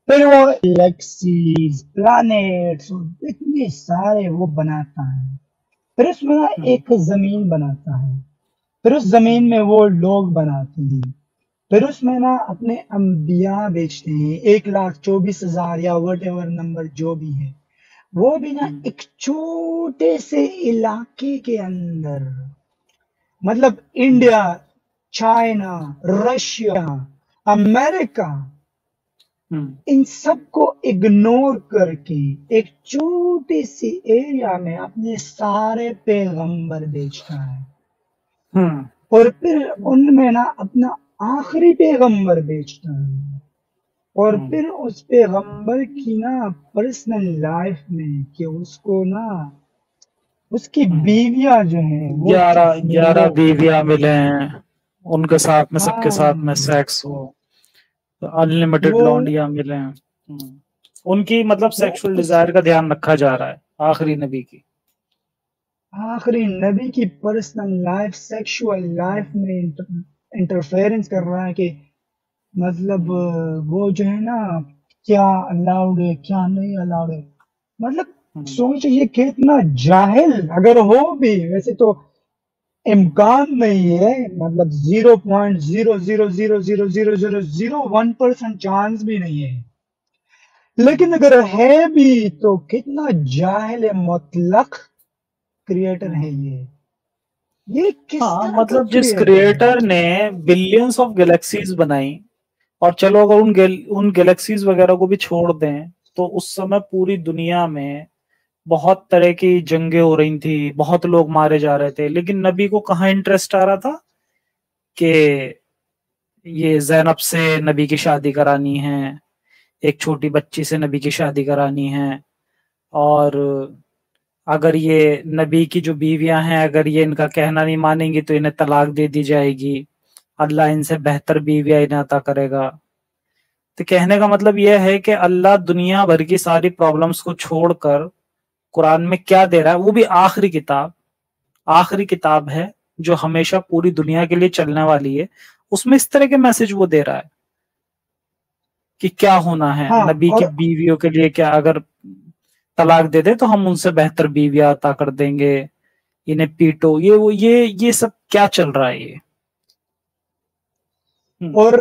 پھر وہ گلیکسیز پلانیٹس اتنے سارے وہ بناتا ہے، پھر اس میں نا ہوں، ایک زمین بناتا ہے، پھر اس زمین ہوں، میں وہ لوگ بناتے ہیں، پھر اس میں نا اپنے انبیاء بیچتے ہیں 1,24,000 یا وٹ ایور نمبر جو بھی ہے، وہ بھی نا ہوں، ایک چھوٹے سے علاقے کے اندر، مطلب ہوں، انڈیا، چائنا، رشیا، امریکہ ہوں ان سب کو اگنور کر کے ایک چھوٹی سی ایریا میں اپنے سارے پیغمبر بیچتا ہے، ہوں اور پھر ان میں نا اپنا آخری پیغمبر بیچتا ہے، اور ہوں پھر اس پیغمبر کی نا پرسنل لائف میں کہ اس کو نا اس کی ہوں بیویاں جو ہیں وہ 11 وہ بیویاں ملے ہیں، ان کے ساتھ میں سب کے ہاں ساتھ میں سیکس ہو، انلمیٹڈ وہ لونڈیاں ملے ہیں۔ ان کی مطلب وہ سیکشل اس ڈیزائر کا دھیان رکھا جا رہا ہے آخری نبی کی۔ آخری نبی کی پرسنل لائف سیکشول لائف میں انٹرفیئرنس کر رہا ہے، کہ مطلب وہ جو ہے نا کیا الاؤڈ ہے کیا نہیں الاؤڈ ہے، مطلب سوچ یہ کتنا جاہل اگر ہو بھی، ویسے تو امکان نہیں ہے، مطلب 0.000000001% چانس بھی نہیں ہے، لیکن اگر ہے بھی تو کتنا جاہل مطلق کریٹر ہے یہ کس ہاں طرح کا مطلب جس کریٹر ہے؟ کریٹر نے بلینس آف گلیکسیز بنائی، اور چلو اگر ان گلیکسیز وغیرہ کو بھی چھوڑ دیں تو اس سمے پوری دنیا میں بہت طرح کی جنگیں ہو رہی تھی، بہت لوگ مارے جا رہے تھے، لیکن نبی کو کہاں انٹرسٹ آ رہا تھا کہ یہ زینب سے نبی کی شادی کرانی ہے، ایک چھوٹی بچی سے نبی کی شادی کرانی ہے، اور اگر یہ نبی کی جو بیویاں ہیں اگر یہ ان کا کہنا نہیں مانیں گی تو انہیں طلاق دے دی جائے گی، اللہ ان سے بہتر بیویاں انہیں عطا کرے گا۔ تو کہنے کا مطلب یہ ہے کہ اللہ دنیا بھر کی ساری پرابلمز کو چھوڑ کر قرآن میں کیا دے رہا ہے، وہ بھی آخری کتاب ہے جو ہمیشہ پوری دنیا کے لیے چلنے والی ہے، اس میں اس طرح کے میسج وہ دے رہا ہے کہ کیا ہونا ہے ہاں نبی اور کی بیویوں کے لیے، کیا اگر طلاق دے دے تو ہم ان سے بہتر بیویاں عطا کر دیں گے، انہیں پیٹو، یہ سب کیا چل رہا ہے یہ؟ اور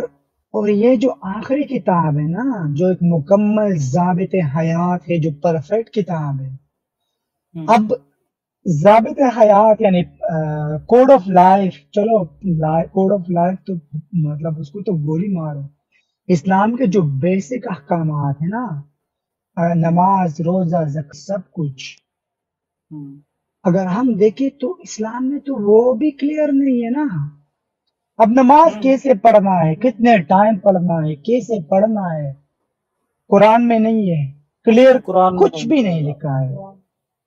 اور یہ جو آخری کتاب ہے نا، جو ایک مکمل ضابط حیات ہے، جو پرفیکٹ کتاب ہے، اب ضابط حیات یعنی کوڈ آف لائف، چلو کوڈ آف لائف تو مطلب اس کو تو گولی مارو، اسلام کے جو بیسک احکامات ہیں نا، نماز روزہ زکات سب کچھ، اگر ہم دیکھیں تو اسلام میں تو وہ بھی کلیئر نہیں ہے نا۔ اب نماز کیسے پڑھنا ہے، کتنے ٹائم پڑھنا ہے، کیسے پڑھنا ہے، قرآن میں نہیں ہے، کلیئر قرآن میں کچھ بھی نہیں لکھا ہے۔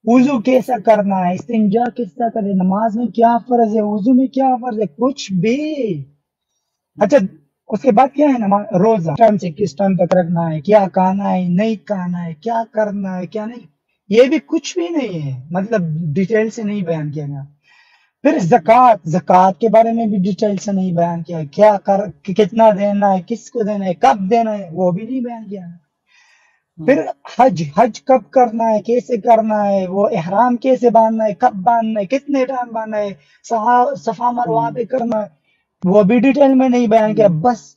وضو کیسا کرنا ہے، استنجا کیسا کرے، نماز میں کیا فرض ہے، وضو میں کیا فرض ہے، کچھ بھی۔ اچھا اس کے بعد کیا ہے، نماز روزہ ٹائم سے کس ٹائم تک رکھنا ہے، کیا کھانا ہے نہیں کھانا ہے، کیا کرنا ہے کیا نہیں، یہ بھی کچھ بھی نہیں ہے، مطلب ڈیٹیل سے نہیں بیان کیا گیا۔ پھر زکوٰۃ کے بارے میں بھی ڈیٹیل سے نہیں بیان کیا، کیا کتنا دینا ہے، کس کو دینا ہے، کب دینا ہے، وہ بھی نہیں بیان کیا۔ پھر حج کب کرنا ہے، کیسے کرنا ہے، وہ احرام کیسے باندھنا ہے، کب باندھنا ہے، کتنے ٹائم باندھنا ہے، صفا مروہ پہ کرنا ہے، وہ بھی ڈیٹیل میں نہیں بیان کیا بس۔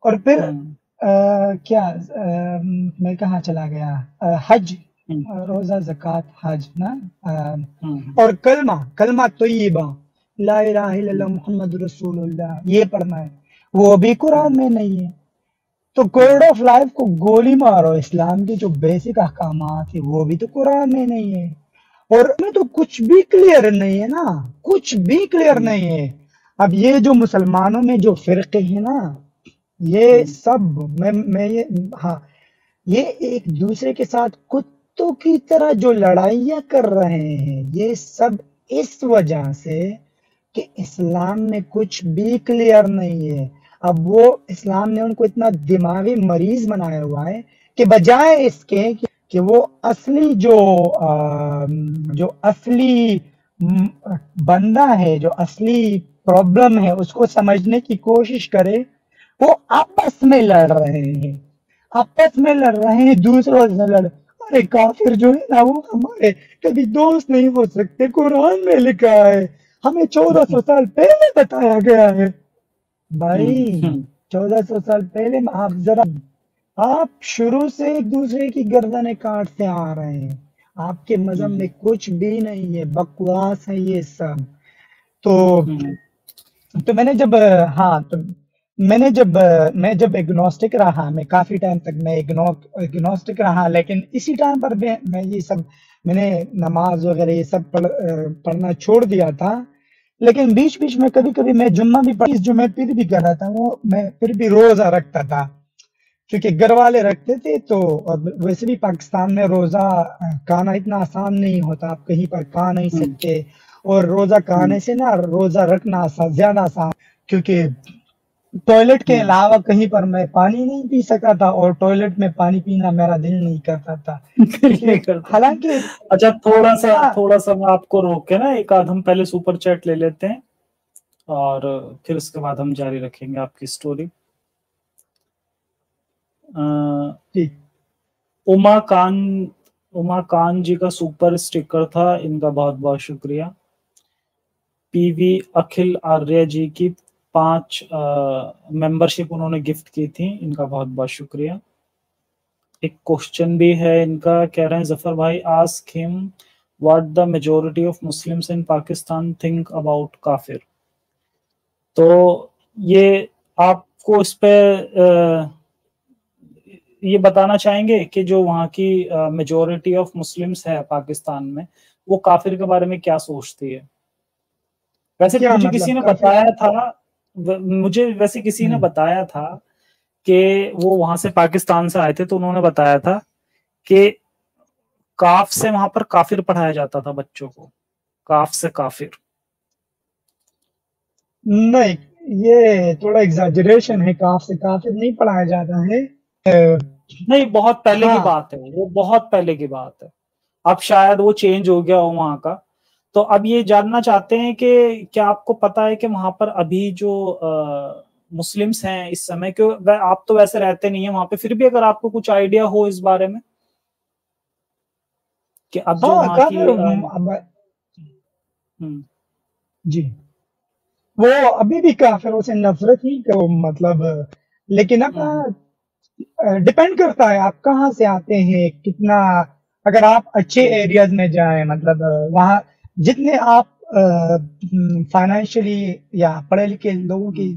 اور پھر کیا میں کہاں چلا گیا، حج، روزہ زکوٰۃ حج نا، اور کلمہ طیبہ لا الہ الا اللہ محمد رسول اللہ یہ پڑھنا ہے، وہ بھی قرآن میں نہیں ہے۔ تو کوڈ آف لائف کو گولی مارو، اسلام کے جو بیسک احکامات ہیں وہ بھی تو قرآن میں نہیں ہے، اور میں تو کچھ بھی کلیئر نہیں ہے نا، کچھ بھی کلیئر نہیں ہے۔ اب یہ جو مسلمانوں میں جو فرقے ہیں نا، یہ سب میں ہاں یہ ایک دوسرے کے ساتھ کتوں کی طرح جو لڑائیاں کر رہے ہیں، یہ سب اس وجہ سے کہ اسلام میں کچھ بھی کلیئر نہیں ہے۔ اب وہ اسلام نے ان کو اتنا دماغی مریض بنایا ہوا ہے کہ بجائے اس کے کہ وہ اصلی جو اصلی بندہ ہے، جو اصلی پرابلم ہے اس کو سمجھنے کی کوشش کرے، وہ آپس میں لڑ رہے ہیں دوسروں سے لڑ۔ ارے کافر جو ہے نا وہ ہمارے کبھی دوست نہیں ہو سکتے، قرآن میں لکھا ہے، ہمیں 1400 سال پہلے بتایا گیا ہے۔ بھائی 1400 سال پہلے آپ شروع سے ایک دوسرے کی گردنیں کاٹتے آ رہے ہیں، آپ کے مذہب میں کچھ بھی نہیں ہے، بکواس ہے یہ سب۔ تو میں نے جب میں جب ایگنوسٹک رہا، میں کافی ٹائم تک میں ایگنوسٹک رہا، لیکن اسی ٹائم پر میں یہ سب، میں نے نماز وغیرہ یہ سب پڑھنا چھوڑ دیا تھا، لیکن بیچ بیچ میں کبھی کبھی میں جمعہ بھی جو میں پھر بھی کر رہا تھا، وہ میں پھر بھی روزہ رکھتا تھا، کیونکہ گھر والے رکھتے تھے تو، اور ویسے بھی پاکستان میں روزہ کھانا اتنا آسان نہیں ہوتا، آپ کہیں پر کھا نہیں سکتے، اور روزہ کھانے سے نا روزہ رکھنا زیادہ آسان، کیونکہ ٹوائلٹ کے علاوہ کہیں پر میں پانی نہیں پی سکا تھا، اور ٹوائلٹ میں پانی پینا میرا دل نہیں کرتا تھا، حالانکہ اچھا تھوڑا سا میں آپ کو روک کے نا ایک آدھ ہم پہلے سپر چیٹ لے لیتے ہیں، اور پھر اس کے بعد ہم جاری رکھیں گے آپ کی سٹوری۔ اما کان جی کا سپر سٹیکر تھا، ان کا بہت بہت شکریہ۔ پی وی اکھل آریہ جی کی 5 ممبرشپ انہوں نے گفٹ کی تھی، ان کا بہت بہت شکریہ۔ ایک کوشچن بھی ہے ان کا، کہہ رہے ہیں ظفر بھائی آسک ہم what the majority of Muslims in Pakistan think about کافر۔ تو یہ آپ کو اس پہ یہ بتانا چاہیں گے کہ جو وہاں کی میجورٹی آف مسلمس ہے پاکستان میں، وہ کافر کے بارے میں کیا سوچتی ہے؟ ویسے مجھے کسی نے بتایا تھا، کسی نے بتایا تھا کہ وہ وہاں سے پاکستان سے آئے تھے، تو انہوں نے بتایا تھا کہ کاف سے وہاں پر کافر پڑھایا جاتا تھا بچوں کو، کاف سے کافر۔ نہیں، یہ تھوڑا ایگزاجریشن ہے، کاف سے کافر نہیں پڑھایا جاتا ہے، نہیں بہت پہلے کی بات ہے، وہ بہت پہلے کی بات ہے، اب شاید وہ چینج ہو گیا ہو وہاں کا۔ تو اب یہ جاننا چاہتے ہیں کہ کیا آپ کو پتا ہے کہ وہاں پر ابھی جو مسلمس ہیں اس سمے، کہ آپ تو ویسے رہتے نہیں ہیں وہاں پہ، پھر بھی اگر آپ کو کچھ آئیڈیا ہو اس بارے میں کہ اب جو وہاں کی جی وہ ابھی بھی کافروں سے نفرت ہی کو مطلب، لیکن اب ڈیپینڈ کرتا ہے آپ کہاں سے آتے ہیں، کتنا، اگر آپ اچھے ایریاز میں جائیں، مطلب وہاں جتنے آپ فائنینشلی یا پڑھے لکھے لوگوں کی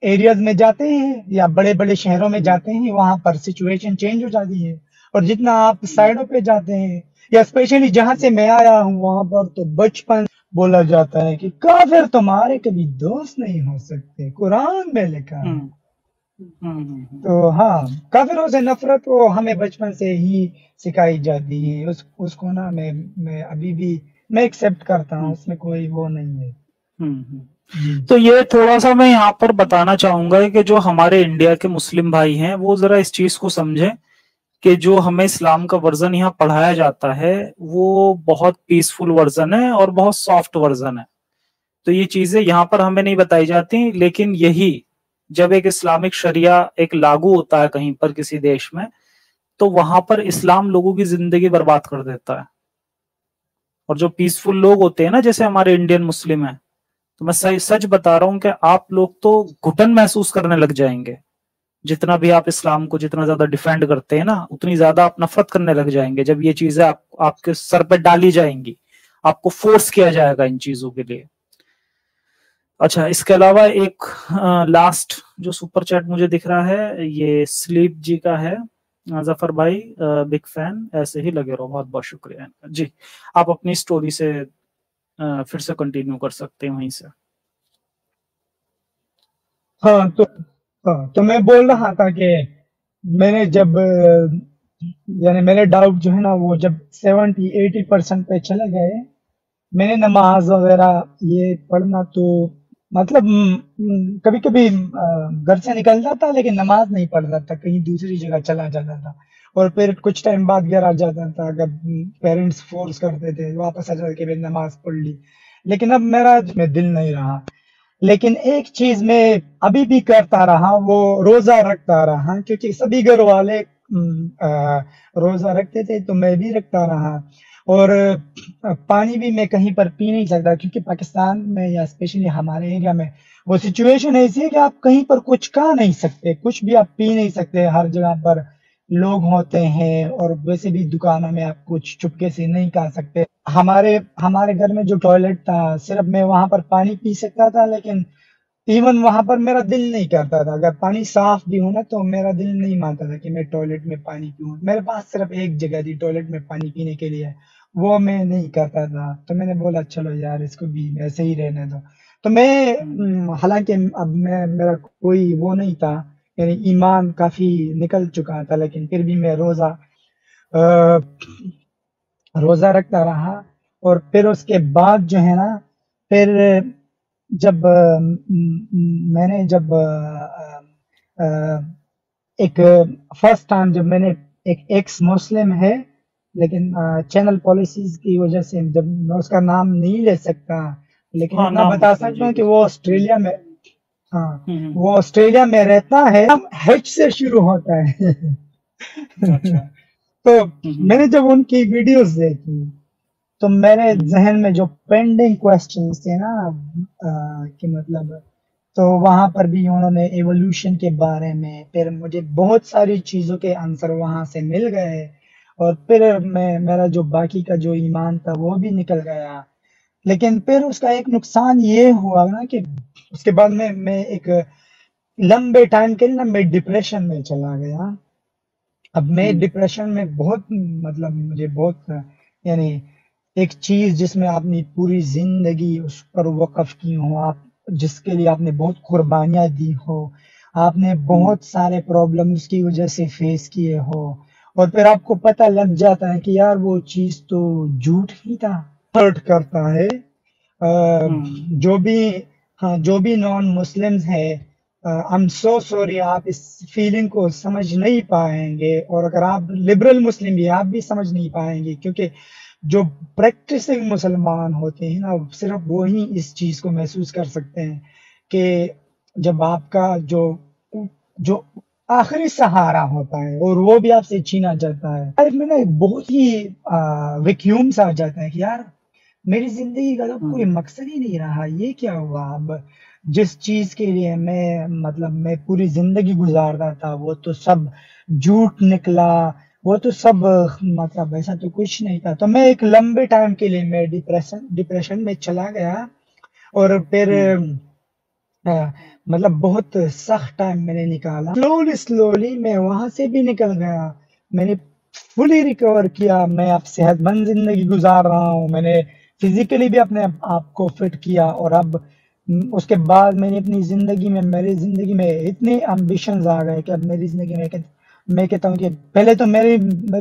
ایریاز میں جاتے ہیں یا بڑے بڑے شہروں میں جاتے ہیں، وہاں پر سچویشن چینج ہو جاتی ہے، اور جتنا آپ سائڈوں پہ جاتے ہیں، یا اسپیشلی جہاں سے میں آیا ہوں وہاں پر تو بچپن بولا جاتا ہے کہ کافر تمہارے کبھی دوست نہیں ہو سکتے، قرآن میں لکھا ہے۔ تو ہاں، کافروں سے نفرت وہ ہمیں بچپن سے ہی سکھائی جاتی ہے، اس کو نا میں ابھی بھی میں ایکسپٹ کرتا ہوں، اس میں کوئی وہ نہیں ہے۔ تو یہ تھوڑا سا میں یہاں پر بتانا چاہوں گا کہ جو ہمارے انڈیا کے مسلم بھائی ہیں وہ ذرا اس چیز کو سمجھیں کہ جو ہمیں اسلام کا ورژن یہاں پڑھایا جاتا ہے وہ بہت پیسفل ورژن ہے اور بہت سافٹ ورژن ہے، تو یہ چیزیں یہاں پر ہمیں نہیں بتائی جاتی، لیکن یہی جب ایک اسلامک شریعہ ایک لاگو ہوتا ہے کہیں پر کسی دیش میں، تو وہاں پر اسلام لوگوں کی زندگی برباد کر دیتا ہے، اور جو پیسفل لوگ ہوتے ہیں نا جیسے ہمارے انڈین مسلم ہیں، تو میں سچ بتا رہا ہوں کہ آپ لوگ تو گھٹن محسوس کرنے لگ جائیں گے، جتنا بھی آپ اسلام کو جتنا زیادہ ڈیفینڈ کرتے ہیں نا اتنی زیادہ آپ نفرت کرنے لگ جائیں گے جب یہ چیزیں آپ کے سر پہ ڈالی جائیں گی، آپ کو فورس کیا جائے گا ان چیزوں کے لیے۔ اچھا، اس کے علاوہ ایک لاسٹ جو سپر چیٹ مجھے دکھ رہا ہے یہ سلیپ جی کا ہے، ظفر بھائی بگ فین، ایسے ہی لگے رہو، بہت بہت شکریہ جی۔ آپ اپنی سٹوری سے پھر سے کنٹینیو کر سکتے ہیں وہیں سے۔ تو میں بول رہا تھا کہ میں نے جب یعنی میرے ڈاؤٹ جو ہے نا وہ جب 70-80% پہ چلے گئے، میں نے نماز وغیرہ یہ پڑھنا تو مطلب کبھی کبھی گھر سے نکل جاتا لیکن نماز نہیں پڑھتا تھا، کہیں دوسری جگہ چلا جاتا تھا، اور پھر کچھ ٹائم بعد گھر آ جاتا تھا، اگر پیرنٹس فورس کرتے تھے واپس آ جاتا کہ میں نماز پڑھ لی، لیکن اب میرا دل نہیں رہا۔ لیکن ایک چیز میں ابھی بھی کرتا رہا، وہ روزہ رکھتا رہا، کیونکہ سبھی گھر والے روزہ رکھتے تھے تو میں بھی رکھتا رہا، اور پانی بھی میں کہیں پر پی نہیں سکتا، کیونکہ پاکستان میں یا اسپیشلی ہمارے ایریا میں وہ سچویشن ایسی ہے کہ آپ کہیں پر کچھ کھا نہیں سکتے، کچھ بھی آپ پی نہیں سکتے، ہر جگہ پر لوگ ہوتے ہیں، اور ویسے بھی دکانوں میں آپ کچھ چپکے سے نہیں کھا سکتے۔ ہمارے گھر میں جو ٹوائلٹ تھا صرف میں وہاں پر پانی پی سکتا تھا، لیکن ایون وہاں پر میرا دل نہیں کرتا تھا، اگر پانی صاف بھی ہو نا تو میرا دل نہیں مانتا تھا کہ میں ٹوائلٹ میں پانی پیوں. میرے پاس صرف ایک جگہ تھی ٹوائلٹ میں پانی پینے کے لیے، وہ میں نہیں کرتا تھا. تو میں نے بولا چلو یار اس کو بھی ایسے ہی رہنے دو. تو میں حالانکہ اب میرا کوئی وہ نہیں تھا، یعنی ایمان کافی نکل چکا تھا، لیکن پھر بھی میں روزہ رکھتا رہا. اور پھر اس کے بعد جو ہے نا، پھر جب میں نے جب ایک فرسٹ ٹائم جب میں نے ایک ایکس مسلم ہے، لیکن چینل پالیسیز کی وجہ سے جب میں اس کا نام نہیں لے سکتا، لیکن ہاں اتنا نام بتا بتائیں سکتا جی. ہوں کہ وہ آسٹریلیا میں، ہاں ہوں. وہ آسٹریلیا میں رہتا ہے، ہیچ سے شروع ہوتا ہے. اچھا. تو میں نے جب ان کی ویڈیوز دیکھی تو میرے ذہن میں جو پینڈنگ کوسچنز تھے نا، کہ مطلب، تو وہاں پر بھی انہوں نے ایوولوشن کے بارے میں، پھر مجھے بہت ساری چیزوں کے آنسر وہاں سے مل گئے. اور پھر میرا جو باقی کا جو ایمان تھا وہ بھی نکل گیا. لیکن پھر اس کا ایک نقصان یہ ہوا نا کہ اس کے بعد میں ایک لمبے ٹائم کے لیے میں ڈپریشن میں چلا گیا. اب میں ڈپریشن میں بہت، مطلب مجھے بہت، یعنی ایک چیز جس میں آپ نے پوری زندگی اس پر وقف کی ہو، آپ جس کے لیے آپ نے بہت قربانیاں دی ہو، آپ نے بہت سارے پرابلمز کی وجہ سے فیس کیے ہو، اور پھر آپ کو پتہ لگ جاتا ہے کہ یار وہ چیز تو جھوٹ ہی تھا. ہرٹ کرتا ہے. جو بھی، ہاں جو بھی نان مسلمز ہے، I'm so sorry، آپ اس فیلنگ کو سمجھ نہیں پائیں گے. اور اگر آپ لبرل مسلم بھی، آپ بھی سمجھ نہیں پائیں گے، کیونکہ جو پریکٹسنگ مسلمان ہوتے ہیں نا، صرف وہی اس چیز کو محسوس کر سکتے ہیں کہ جب آپ کا جو آخری سہارا ہوتا ہے اور وہ بھی آپ سے چھینا جاتا ہے، لائف میں نا ایک بہت ہی ویکیوم سا آ جاتا ہے کہ یار میری زندگی کا تو کوئی مقصد ہی نہیں رہا، یہ کیا ہوا؟ اب جس چیز کے لیے میں پوری زندگی گزارتا تھا وہ تو سب جھوٹ نکلا، وہ تو سب مطلب ایسا تو کچھ نہیں تھا. تو میں ایک لمبے ٹائم کے لیے میں ڈپریشن میں چلا گیا. اور پھر مطلب بہت سخت ٹائم میں نے نکالا. سلولی میں وہاں سے بھی نکل گیا. میں نے فلی ریکور کیا. میں اب صحت مند زندگی گزار رہا ہوں. میں نے فزیکلی بھی اپنے آپ کو فٹ کیا. اور اب اس کے بعد میں نے اپنی زندگی میں، میری زندگی میں اتنے امبیشنز آ گئے کہ اب میری زندگی میں کہتا ہوں کہ پہلے تو میری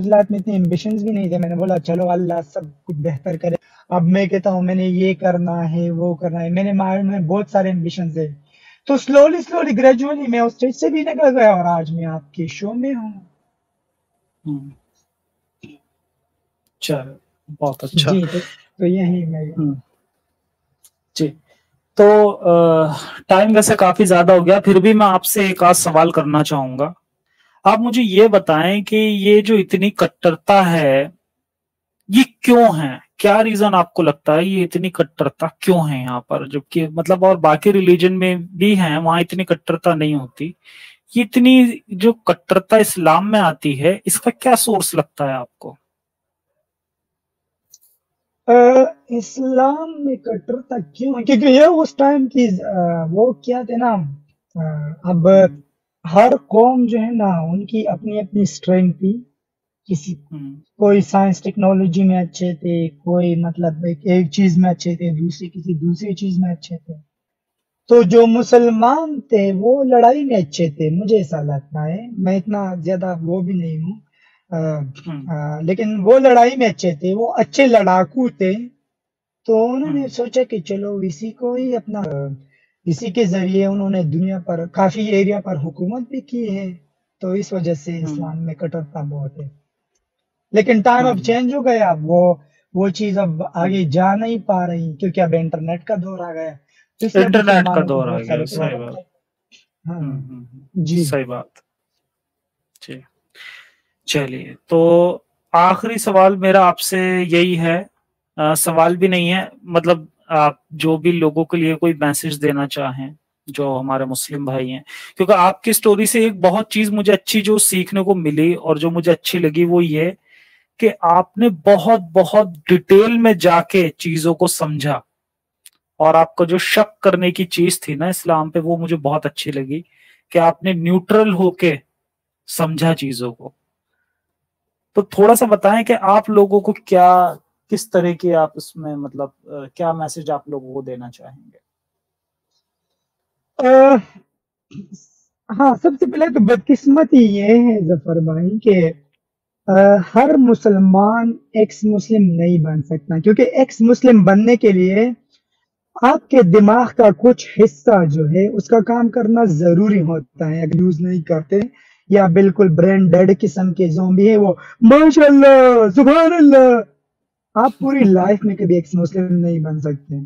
لائف میں اتنے امبیشنز بھی نہیں تھے. میں نے بولا چلو اللہ سب کچھ بہتر کرے. اب میں کہتا ہوں میں نے یہ کرنا ہے، وہ کرنا ہے. میرے مائنڈ میں بہت سارے امبیشنز ہے. تو سلولی گریجولی میں اس اسٹیج سے بھی نکل گیا اور آج میں آپ کے شو میں ہوں. چلو بہت اچھا. جی تو یہی میں جی تو ٹائم ویسے کافی زیادہ ہو گیا، پھر بھی میں آپ سے ایک آدھ سوال کرنا چاہوں گا. آپ مجھے یہ بتائیں کہ یہ جو اتنی کٹرتا ہے یہ کیوں ہے؟ کیا ریزن آپ کو لگتا ہے یہ اتنی کٹرتا کیوں ہے یہاں پر، جبکہ مطلب اور باقی ریلیجن میں بھی ہیں وہاں اتنی کٹرتا نہیں ہوتی؟ یہ اتنی جو کٹرتا اسلام میں آتی ہے اس کا کیا سورس لگتا ہے آپ کو؟ اسلام میں کٹرتا کیوں ہے؟ کیونکہ یہ اس ٹائم کی وہ کیا تھے نا، اب ہر قوم جو ہے نا ان کی اپنی اپنی اسٹرینتھ تھی. کوئی سائنس ٹیکنالوجی میں اچھے تھے، کوئی مطلب ایک چیز میں اچھے تھے، کسی دوسری چیز میں اچھے تھے. تو جو مسلمان تھے وہ لڑائی میں اچھے تھے، مجھے ایسا لگتا ہے. میں اتنا زیادہ وہ بھی نہیں ہوں، لیکن وہ لڑائی میں اچھے تھے، وہ اچھے لڑاکو تھے. تو انہوں نے سوچا کہ چلو اسی کے ذریعے انہوں نے دنیا پر کافی ایریا پر حکومت بھی کی ہے. تو اس وجہ سے اسلام میں کٹرتا بہت ہے. لیکن ٹائم اب چینج ہو گیا. وہ چیز اب آگے جا نہیں پا رہی کیونکہ اب انٹرنیٹ کا دور آ گیا. تو اس لیے انٹرنیٹ کا مسلمانوں کو دور آ بہت گیا، سارے صحیح پرابلم بات. ہے. ہاں جی صحیح بات. جی چلیے تو آخری سوال میرا آپ سے یہی ہے، سوال بھی نہیں ہے، مطلب آپ جو بھی لوگوں کے لیے کوئی میسج دینا چاہیں جو ہمارے مسلم بھائی ہیں، کیونکہ آپ کی سٹوری سے ایک بہت چیز مجھے اچھی جو سیکھنے کو ملی اور جو مجھے اچھی لگی وہ یہ کہ آپ نے بہت بہت ڈیٹیل میں جا کے چیزوں کو سمجھا اور آپ کا جو شک کرنے کی چیز تھی نا اسلام پہ، وہ مجھے بہت اچھی لگی کہ آپ نے نیوٹرل ہو کے سمجھا چیزوں کو. تو تھوڑا سا بتائیں کہ آپ لوگوں کو کیا، کس طرح کی آپ اس میں مطلب کیا میسج آپ لوگوں کو دینا چاہیں گے؟ ہاں، سب سے پہلے تو بدقسمتی یہ ہے ظفر بھائی کہ ہر مسلمان ایکس مسلم نہیں بن سکتا، کیونکہ ایکس مسلم بننے کے لیے آپ کے دماغ کا کچھ حصہ جو ہے اس کا کام کرنا ضروری ہوتا ہے. اگر یوز نہیں کرتے یا بالکل برین ڈیڈ قسم کے زومبی ہے وہ ماشاء اللہ سبحان اللہ، آپ پوری لائف میں کبھی ایکس مسلم نہیں بن سکتے.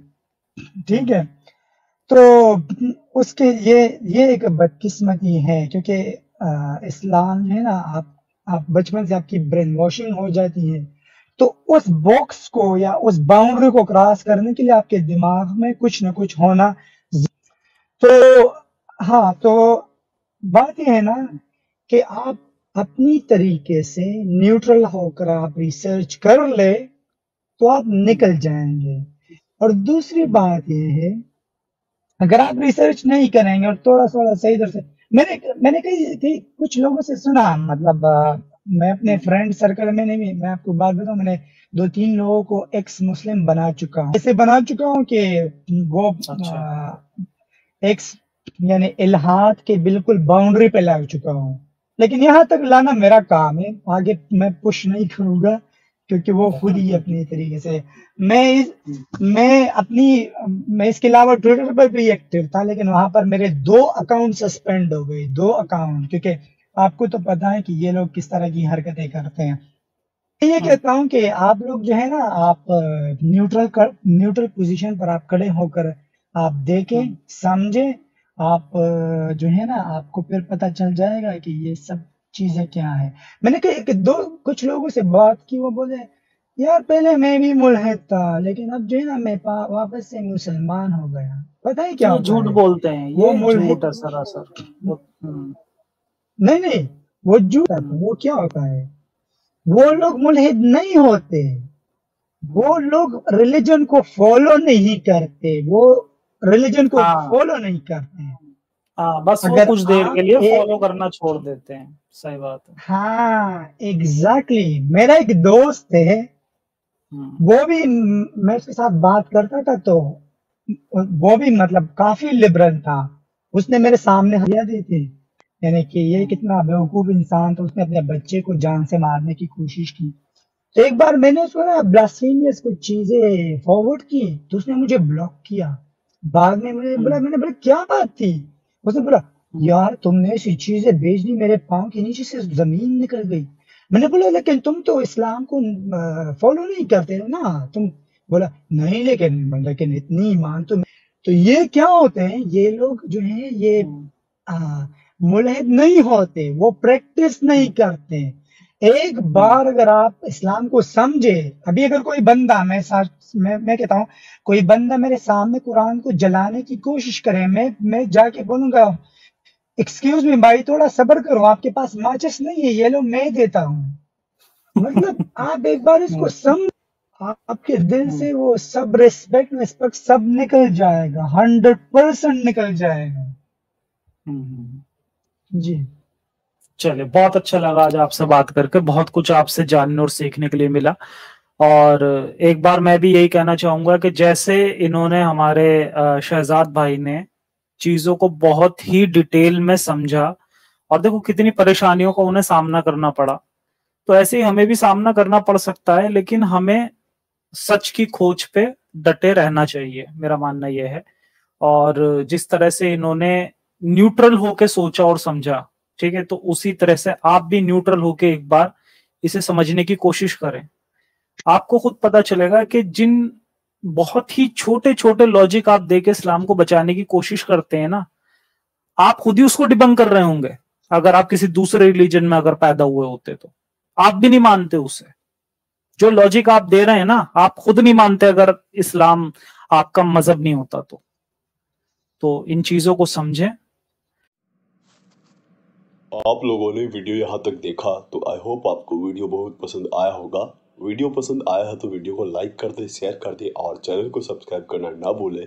ٹھیک ہے، تو اس کے یہ ایک بدقسمتی ہے، کیونکہ اسلام ہے نا، آپ بچپن سے آپ کی برین واشنگ ہو جاتی ہے، تو اس باکس کو یا اس باؤنڈری کو کراس کرنے کے لیے آپ کے دماغ میں کچھ نہ کچھ ہونا. تو ہاں، تو بات یہ ہے نا کہ آپ اپنی طریقے سے نیوٹرل ہو کر آپ ریسرچ کر لے تو آپ نکل جائیں گے. اور دوسری بات یہ ہے، اگر آپ ریسرچ نہیں کریں گے اور تھوڑا تھوڑا صحیح ادھر سے، میں نے کچھ لوگوں سے سنا، مطلب میں اپنے فرینڈ سرکل میں نہیں، میں آپ کو بات بتاؤں، میں نے 2-3 لوگوں کو ایکس مسلم بنا چکا ہوں. ایسے بنا چکا ہوں کہ وہ اچھا. ایکس یعنی الہاد کے بالکل باؤنڈری پہ لا چکا ہوں. لیکن یہاں تک لانا میرا کام ہے، آگے میں پش نہیں کروں گا، کیونکہ وہ خود ہی اپنی طریقے سے. میں اس کے علاوہ ٹویٹر پر بھی ایکٹیو تھا، لیکن وہاں پر میرے 2 اکاؤنٹ سسپینڈ ہو گئے، 2 اکاؤنٹ، کیونکہ آپ کو تو پتا ہے کہ یہ لوگ کس طرح کی حرکتیں کرتے ہیں. میں یہ کہتا ہوں کہ آپ لوگ جو ہے نا، آپ نیوٹرل پوزیشن پر آپ کھڑے ہو کر آپ دیکھیں، سمجھیں، آپ جو ہے نا، آپ کو پھر پتہ چل جائے گا کہ یہ سب چیزیں کیا ہے. میں نے کچھ لوگوں سے بات کی، وہ بولے یار پہلے میں بھی ملحد تھا، لیکن اب جو ہے نا میں واپس سے مسلمان ہو گیا. پتہ ہے کیا یہ ہوتا جھوٹ ہے بولتے ہیں، وہ یہ ملحد؟ جھوٹ ہے سراسر. نہیں، وہ جھوٹ ہے. وہ کیا ہوتا ہے، وہ لوگ ملحد نہیں ہوتے، وہ لوگ ریلیجن کو فالو نہیں کرتے، وہ ریلیجن کو ہاں فالو نہیں کرتے. ہاں، بس وہ اگر کچھ دیر کے آپ لیے فالو کرنا چھوڑ دیتے ہیں. صحیح بات ہے. ہاں ایگزیکٹلی، میرا ایک دوست ہے، وہ بھی میں اس کے ساتھ بات کرتا تھا، تو وہ بھی مطلب کافی لبرل تھا. اس نے میرے سامنے ہدیہ دی تھی، یعنی کہ یہ کتنا بیوقوف انسان تھا، اس نے اپنے بچے کو جان سے مارنے کی کوشش کی. تو ایک بار میں نے اس کو نا بلاسفیمیس کچھ چیزیں فارورڈ کی، تو اس نے مجھے بلاک کیا. بعد میں میں نے بولا کیا بات تھی؟ اس نے بولا یار تم نے ایسی چیزیں بھیج دی، میرے پاؤں کے نیچے سے زمین نکل گئی. میں نے بولا لیکن تم تو اسلام کو فالو نہیں کرتے نا تم. بولا نہیں، لیکن اتنی ایمان تو یہ کیا ہوتے ہیں، یہ لوگ جو ہیں یہ ملحد نہیں ہوتے، وہ پریکٹس نہیں کرتے. ایک بار اگر آپ اسلام کو سمجھے، ابھی اگر کوئی بندہ میں کہتا ہوں، کوئی بندہ میرے سامنے قرآن کو جلانے کی کوشش کرے، میں جا کے بولوں گا ایکسکیوز می بھائی تھوڑا صبر کرو، آپ کے پاس ماچس نہیں ہے، یہ لو میں دیتا ہوں. مطلب آپ ایک بار اس کو سمجھ، آپ کے دل سے وہ سب ریسپیکٹ سب نکل جائے گا، 100% نکل جائے گا. جی چلے، بہت اچھا لگا آج آپ سے بات کر کے، بہت کچھ آپ سے جاننے اور سیکھنے کے لیے ملا. اور ایک بار میں بھی یہی کہنا چاہوں گا کہ جیسے انہوں نے ہمارے شہزاد بھائی نے چیزوں کو بہت ہی ڈیٹیل میں سمجھا، اور دیکھو کتنی پریشانیوں کا انہیں سامنا کرنا پڑا، تو ایسے ہی ہمیں بھی سامنا کرنا پڑ سکتا ہے، لیکن ہمیں سچ کی کھوج پہ ڈٹے رہنا چاہیے، میرا ماننا یہ ہے. اور جس طرح سے انہوں نے نیوٹرل ہو کے سوچا اور سمجھا، ٹھیک ہے، تو اسی طرح سے آپ بھی نیوٹرل ہو کے ایک بار اسے سمجھنے کی کوشش کریں. آپ کو خود پتا چلے گا کہ جن بہت ہی چھوٹے چھوٹے لاجک آپ دے کے اسلام کو بچانے کی کوشش کرتے ہیں نا، آپ خود ہی اس کو ڈیبنک کر رہے ہوں گے. اگر آپ کسی دوسرے ریلیجن میں اگر پیدا ہوئے ہوتے تو آپ بھی نہیں مانتے اسے. جو لاجک آپ دے رہے ہیں نا، آپ خود نہیں مانتے اگر اسلام آپ کا مذہب نہیں ہوتا تو ان چیزوں کو سمجھیں. آپ لوگوں نے ویڈیو یہاں تک دیکھا تو آئی ہوپ آپ کو ویڈیو بہت پسند آیا ہوگا. ویڈیو پسند آیا ہے تو ویڈیو کو لائک کر دیں، شیئر کر دیں اور چینل کو سبسکرائب کرنا نہ بھولیں.